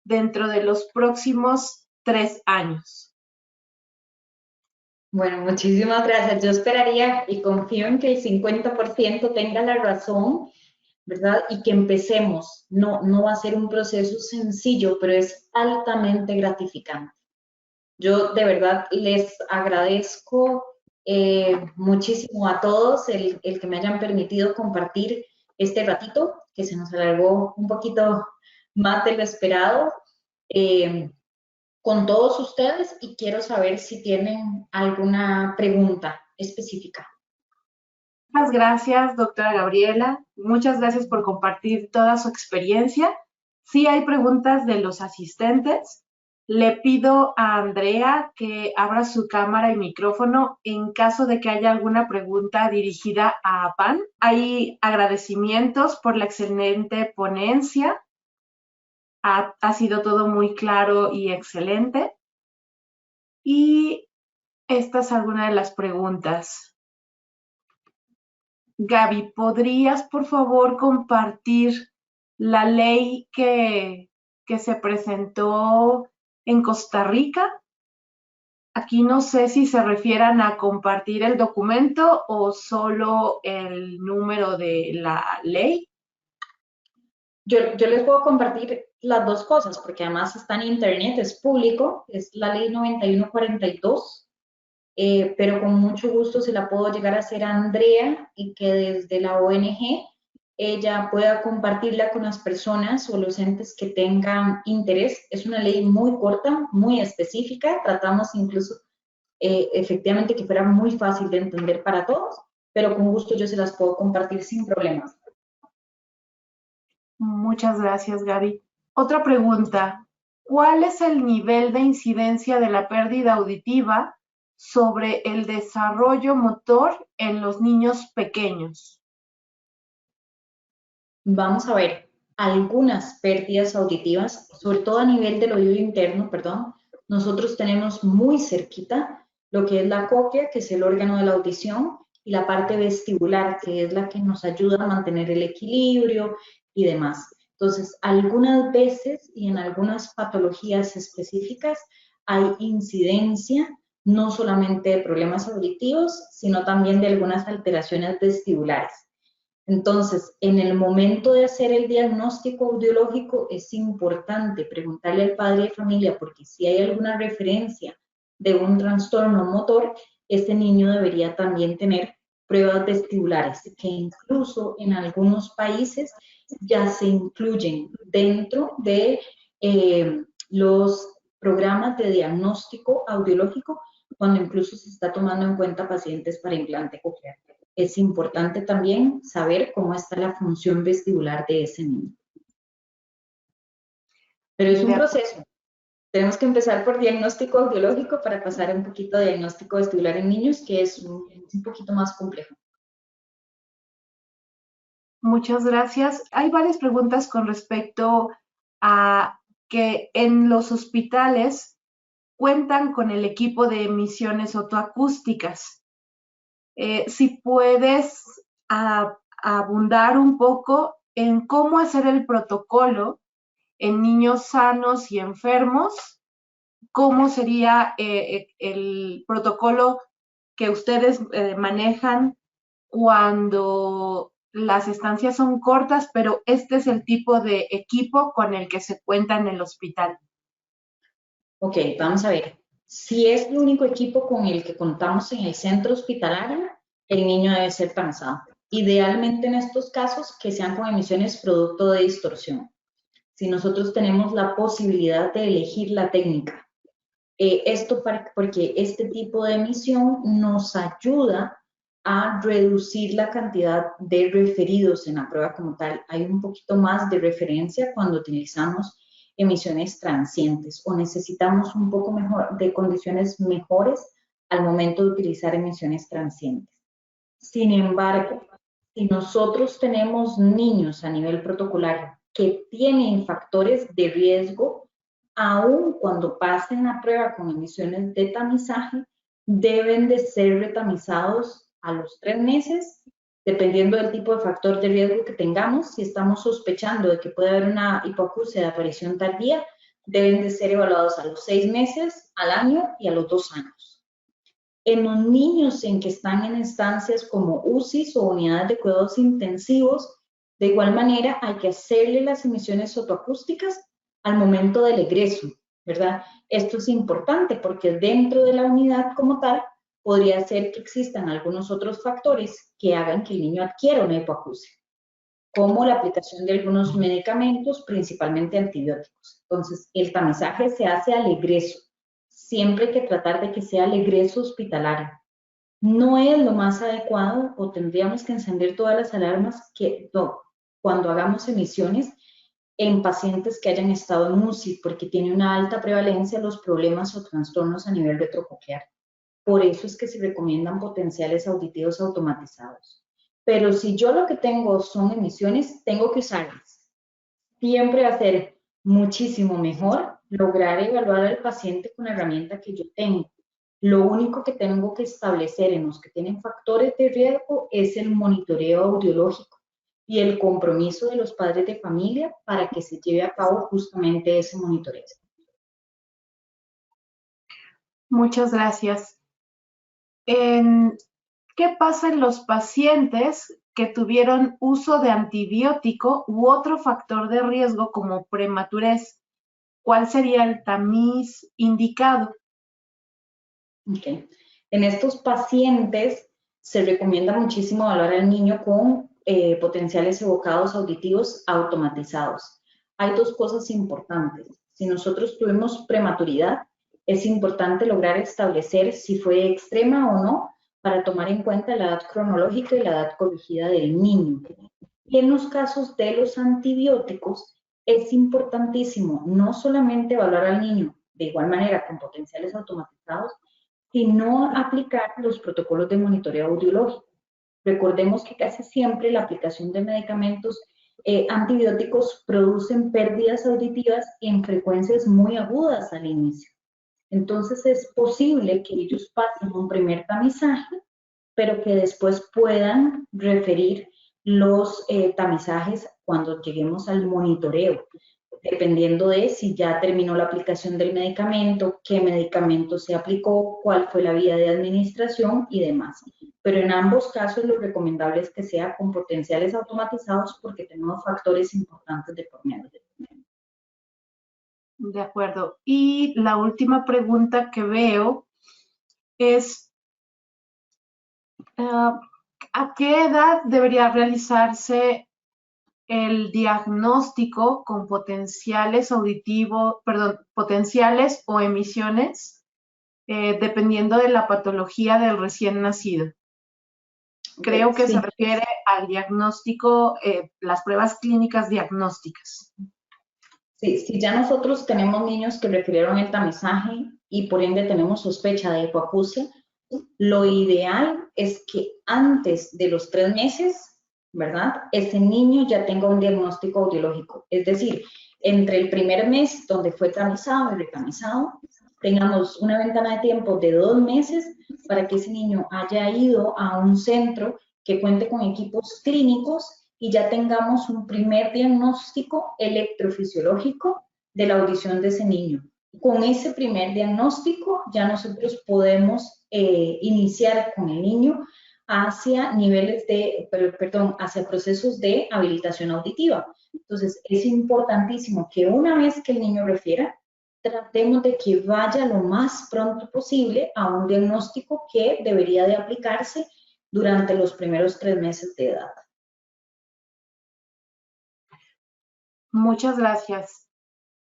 dentro de los próximos 3 años. Bueno, muchísimas gracias. Yo esperaría y confío en que el 50% tenga la razón, ¿verdad? Y que empecemos. No va a ser un proceso sencillo, pero es altamente gratificante. Yo de verdad les agradezco muchísimo a todos el que me hayan permitido compartir este ratito, que se nos alargó un poquito más de lo esperado. Con todos ustedes y quiero saber si tienen alguna pregunta específica. Muchas gracias, doctora Gabriela. Muchas gracias por compartir toda su experiencia. Si hay preguntas de los asistentes, le pido a Andrea que abra su cámara y micrófono en caso de que haya alguna pregunta dirigida a APAN. Hay agradecimientos por la excelente ponencia. Ha sido todo muy claro y excelente. Y esta es alguna de las preguntas. Gaby, ¿podrías por favor compartir la ley que se presentó en Costa Rica? Aquí no sé si se refieran a compartir el documento o solo el número de la ley. Yo les puedo compartir las dos cosas, porque además está en internet, es público, es la ley 9142, pero con mucho gusto se la puedo llegar a hacer a Andrea y que desde la ONG ella pueda compartirla con las personas o los entes que tengan interés. Es una ley muy corta, muy específica, tratamos incluso efectivamente que fuera muy fácil de entender para todos, pero con gusto yo se las puedo compartir sin problemas. Muchas gracias, Gaby. Otra pregunta. ¿Cuál es el nivel de incidencia de la pérdida auditiva sobre el desarrollo motor en los niños pequeños? Vamos a ver algunas pérdidas auditivas, sobre todo a nivel del oído interno, perdón. Nosotros tenemos muy cerquita lo que es la cóclea, que es el órgano de la audición, y la parte vestibular, que es la que nos ayuda a mantener el equilibrio y demás. Entonces, algunas veces y en algunas patologías específicas hay incidencia no solamente de problemas auditivos, sino también de algunas alteraciones vestibulares. Entonces, en el momento de hacer el diagnóstico audiológico es importante preguntarle al padre de familia, porque si hay alguna referencia de un trastorno motor, este niño debería también tener pruebas vestibulares, que incluso en algunos países ya se incluyen dentro de los programas de diagnóstico audiológico, cuando incluso se está tomando en cuenta pacientes para implante coclear. Es importante también saber cómo está la función vestibular de ese niño. Pero es un proceso. Tenemos que empezar por diagnóstico audiológico para pasar a un poquito de diagnóstico vestibular en niños, que es un poquito más complejo. Muchas gracias. Hay varias preguntas con respecto a que en los hospitales cuentan con el equipo de emisiones otoacústicas. Si puedes abundar un poco en cómo hacer el protocolo en niños sanos y enfermos, cómo sería el protocolo que ustedes manejan cuando las estancias son cortas, pero este es el tipo de equipo con el que se cuenta en el hospital. Ok, vamos a ver. Si es el único equipo con el que contamos en el centro hospitalario, el niño debe ser transado. Idealmente en estos casos que sean con emisiones producto de distorsión. Si nosotros tenemos la posibilidad de elegir la técnica. Porque este tipo de emisión nos ayuda a reducir la cantidad de referidos en la prueba como tal. Hay un poquito más de referencia cuando utilizamos emisiones transientes o necesitamos un poco mejor de condiciones mejores al momento de utilizar emisiones transientes. Sin embargo, si nosotros tenemos niños a nivel protocolario que tienen factores de riesgo, aun cuando pasen la prueba con emisiones de tamizaje, deben de ser retamizados a los 3 meses, dependiendo del tipo de factor de riesgo que tengamos. Si estamos sospechando de que puede haber una hipoacusia de aparición tardía, deben de ser evaluados a los 6 meses, al año y a los 2 años. En los niños en que están en instancias como UCIs o unidades de cuidados intensivos, de igual manera hay que hacerle las emisiones otoacústicas al momento del egreso, ¿verdad? Esto es importante porque dentro de la unidad como tal podría ser que existan algunos otros factores que hagan que el niño adquiera una hipoacusia, como la aplicación de algunos medicamentos, principalmente antibióticos. Entonces, el tamizaje se hace al egreso. Siempre hay que tratar de que sea el egreso hospitalario. No es lo más adecuado o tendríamos que encender todas las alarmas cuando hagamos emisiones en pacientes que hayan estado en UCI, porque tiene una alta prevalencia los problemas o trastornos a nivel retrococlear. Por eso es que se recomiendan potenciales auditivos automatizados. Pero si yo lo que tengo son emisiones, tengo que usarlas. Siempre va a ser muchísimo mejor lograr evaluar al paciente con la herramienta que yo tengo. Lo único que tengo que establecer en los que tienen factores de riesgo es el monitoreo audiológico y el compromiso de los padres de familia para que se lleve a cabo justamente ese monitoreo. Muchas gracias. ¿Qué pasa en los pacientes que tuvieron uso de antibiótico u otro factor de riesgo como prematurez? ¿Cuál sería el tamiz indicado? Okay. En estos pacientes se recomienda muchísimo evaluar al niño con potenciales evocados auditivos automatizados. Hay dos cosas importantes. Si nosotros tuvimos prematuridad, es importante lograr establecer si fue extrema o no para tomar en cuenta la edad cronológica y la edad corrigida del niño. Y en los casos de los antibióticos, es importantísimo no solamente evaluar al niño de igual manera con potenciales automatizados, sino aplicar los protocolos de monitoreo audiológico. Recordemos que casi siempre la aplicación de medicamentos antibióticos producen pérdidas auditivas en frecuencias muy agudas al inicio. Entonces es posible que ellos pasen un primer tamizaje, pero que después puedan referir los tamizajes cuando lleguemos al monitoreo, dependiendo de si ya terminó la aplicación del medicamento, qué medicamento se aplicó, cuál fue la vía de administración y demás. Pero en ambos casos lo recomendable es que sea con potenciales automatizados porque tenemos factores importantes de por medio. De acuerdo. Y la última pregunta que veo es, ¿a qué edad debería realizarse el diagnóstico con potenciales potenciales o emisiones, dependiendo de la patología del recién nacido? Creo que se refiere al diagnóstico, las pruebas clínicas diagnósticas. Sí, si ya nosotros tenemos niños que requirieron el tamizaje y por ende tenemos sospecha de hipoacusia, lo ideal es que antes de los 3 meses, ¿verdad?, ese niño ya tenga un diagnóstico audiológico. Es decir, entre el primer mes donde fue tamizado y retamizado, tengamos una ventana de tiempo de 2 meses para que ese niño haya ido a un centro que cuente con equipos clínicos y ya tengamos un primer diagnóstico electrofisiológico de la audición de ese niño. Con ese primer diagnóstico ya nosotros podemos iniciar con el niño hacia hacia procesos de habilitación auditiva. Entonces, es importantísimo que una vez que el niño refiera, tratemos de que vaya lo más pronto posible a un diagnóstico que debería de aplicarse durante los primeros 3 meses de edad. Muchas gracias.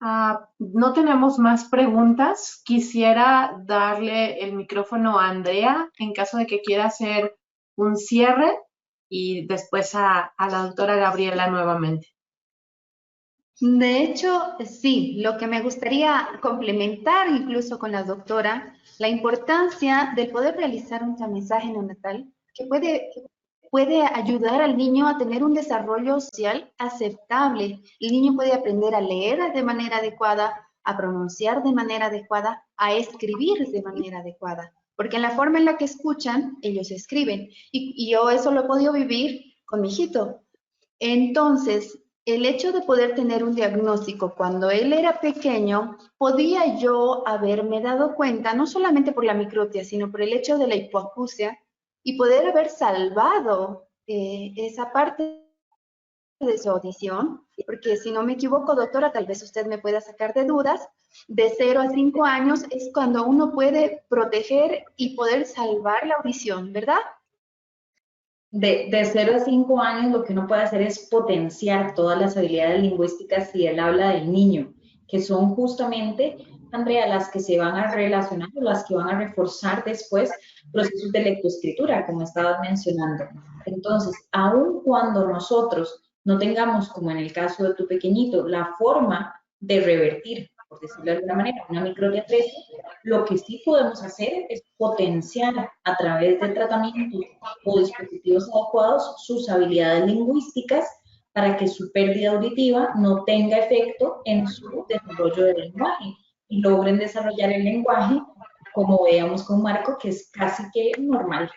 No tenemos más preguntas. Quisiera darle el micrófono a Andrea en caso de que quiera hacer un cierre y después a la doctora Gabriela nuevamente. De hecho, sí, lo que me gustaría complementar incluso con la doctora, la importancia de poder realizar un tamizaje neonatal que puede ayudar al niño a tener un desarrollo social aceptable. El niño puede aprender a leer de manera adecuada, a pronunciar de manera adecuada, a escribir de manera adecuada, porque en la forma en la que escuchan, ellos escriben. Y yo eso lo he podido vivir con mi hijito. Entonces, el hecho de poder tener un diagnóstico cuando él era pequeño, podía yo haberme dado cuenta, no solamente por la microptia, sino por el hecho de la hipoacusia, y poder haber salvado esa parte de su audición, porque si no me equivoco, doctora, tal vez usted me pueda sacar de dudas, de 0 a 5 años es cuando uno puede proteger y poder salvar la audición, ¿verdad? De 0 a 5 años lo que uno puede hacer es potenciar todas las habilidades lingüísticas y el habla del niño, que son justamente, Andrea, las que se van a relacionar o las que van a reforzar después procesos de lectoescritura, como estabas mencionando. Entonces, aun cuando nosotros no tengamos, como en el caso de tu pequeñito, la forma de revertir, por decirlo de alguna manera, una microptia 13, lo que sí podemos hacer es potenciar a través de tratamientos o dispositivos adecuados sus habilidades lingüísticas para que su pérdida auditiva no tenga efecto en su desarrollo del lenguaje y logren desarrollar el lenguaje como veíamos con Marco, que es casi que normal.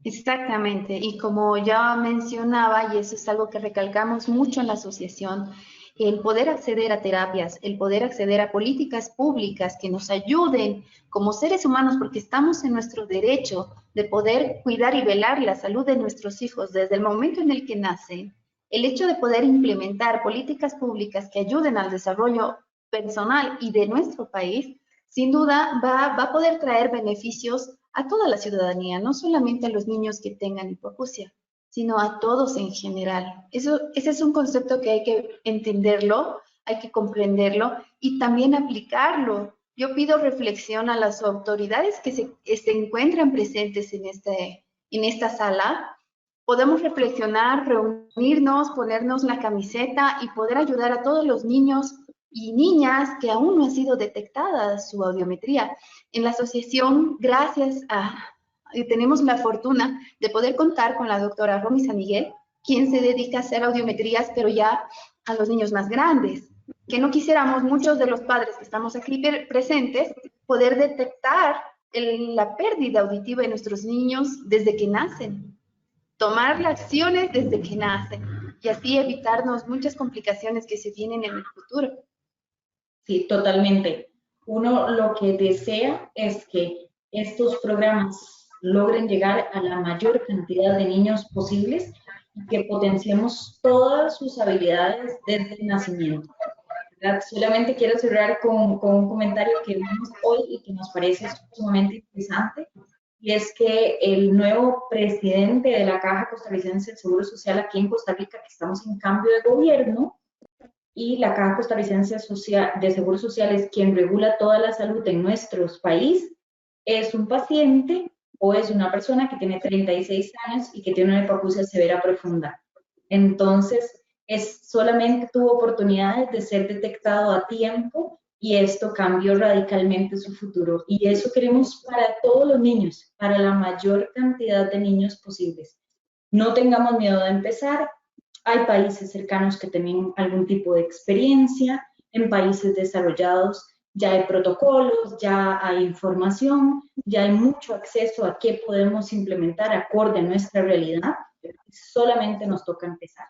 Exactamente, y como ya mencionaba, y eso es algo que recalcamos mucho en la asociación, el poder acceder a terapias, el poder acceder a políticas públicas que nos ayuden como seres humanos, porque estamos en nuestro derecho de poder cuidar y velar la salud de nuestros hijos desde el momento en el que nacen. El hecho de poder implementar políticas públicas que ayuden al desarrollo personal y de nuestro país, sin duda va a poder traer beneficios a toda la ciudadanía, no solamente a los niños que tengan hipoacusia, sino a todos en general. Ese es un concepto que hay que entenderlo, hay que comprenderlo y también aplicarlo. Yo pido reflexión a las autoridades que se encuentran presentes en esta sala. Podemos reflexionar, reunirnos, ponernos la camiseta y poder ayudar a todos los niños y niñas que aún no ha sido detectada su audiometría. En la asociación, tenemos la fortuna de poder contar con la doctora Romy San Miguel, quien se dedica a hacer audiometrías, pero ya a los niños más grandes. Que no quisiéramos muchos de los padres que estamos aquí presentes poder detectar la pérdida auditiva de nuestros niños desde que nacen. Tomar las acciones desde que nacen y así evitarnos muchas complicaciones que se vienen en el futuro. Sí, totalmente. Uno lo que desea es que estos programas logren llegar a la mayor cantidad de niños posibles y que potenciemos todas sus habilidades desde el nacimiento, ¿verdad? Solamente quiero cerrar con un comentario que vimos hoy y que nos parece sumamente interesante, y es que el nuevo presidente de la Caja Costarricense del Seguro Social aquí en Costa Rica, que estamos en cambio de gobierno, y la Caja Costarricense de Seguro Social es quien regula toda la salud en nuestro país, es un paciente o es una persona que tiene 36 años y que tiene una hipoacusia severa profunda. Entonces, solamente tuvo oportunidades de ser detectado a tiempo y esto cambió radicalmente su futuro. Y eso queremos para todos los niños, para la mayor cantidad de niños posibles. No tengamos miedo de empezar. Hay países cercanos que tienen algún tipo de experiencia. En países desarrollados ya hay protocolos, ya hay información, ya hay mucho acceso a qué podemos implementar acorde a nuestra realidad. Solamente nos toca empezar.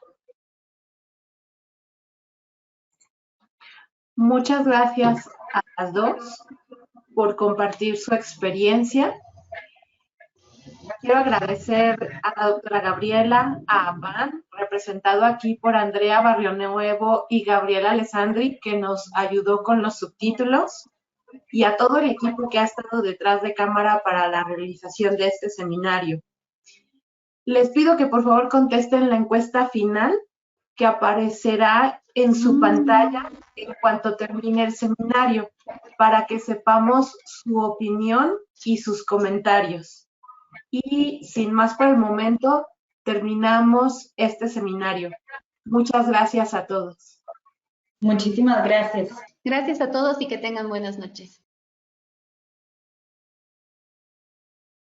Muchas gracias a las dos por compartir su experiencia. Quiero agradecer a la doctora Gabriela, a Apan, representado aquí por Andrea Barrionuevo y Gabriela Alessandri, que nos ayudó con los subtítulos, y a todo el equipo que ha estado detrás de cámara para la realización de este seminario. Les pido que por favor contesten la encuesta final que aparecerá en su pantalla en cuanto termine el seminario, para que sepamos su opinión y sus comentarios. Y sin más por el momento, terminamos este seminario. Muchas gracias a todos. Muchísimas gracias. Gracias a todos y que tengan buenas noches.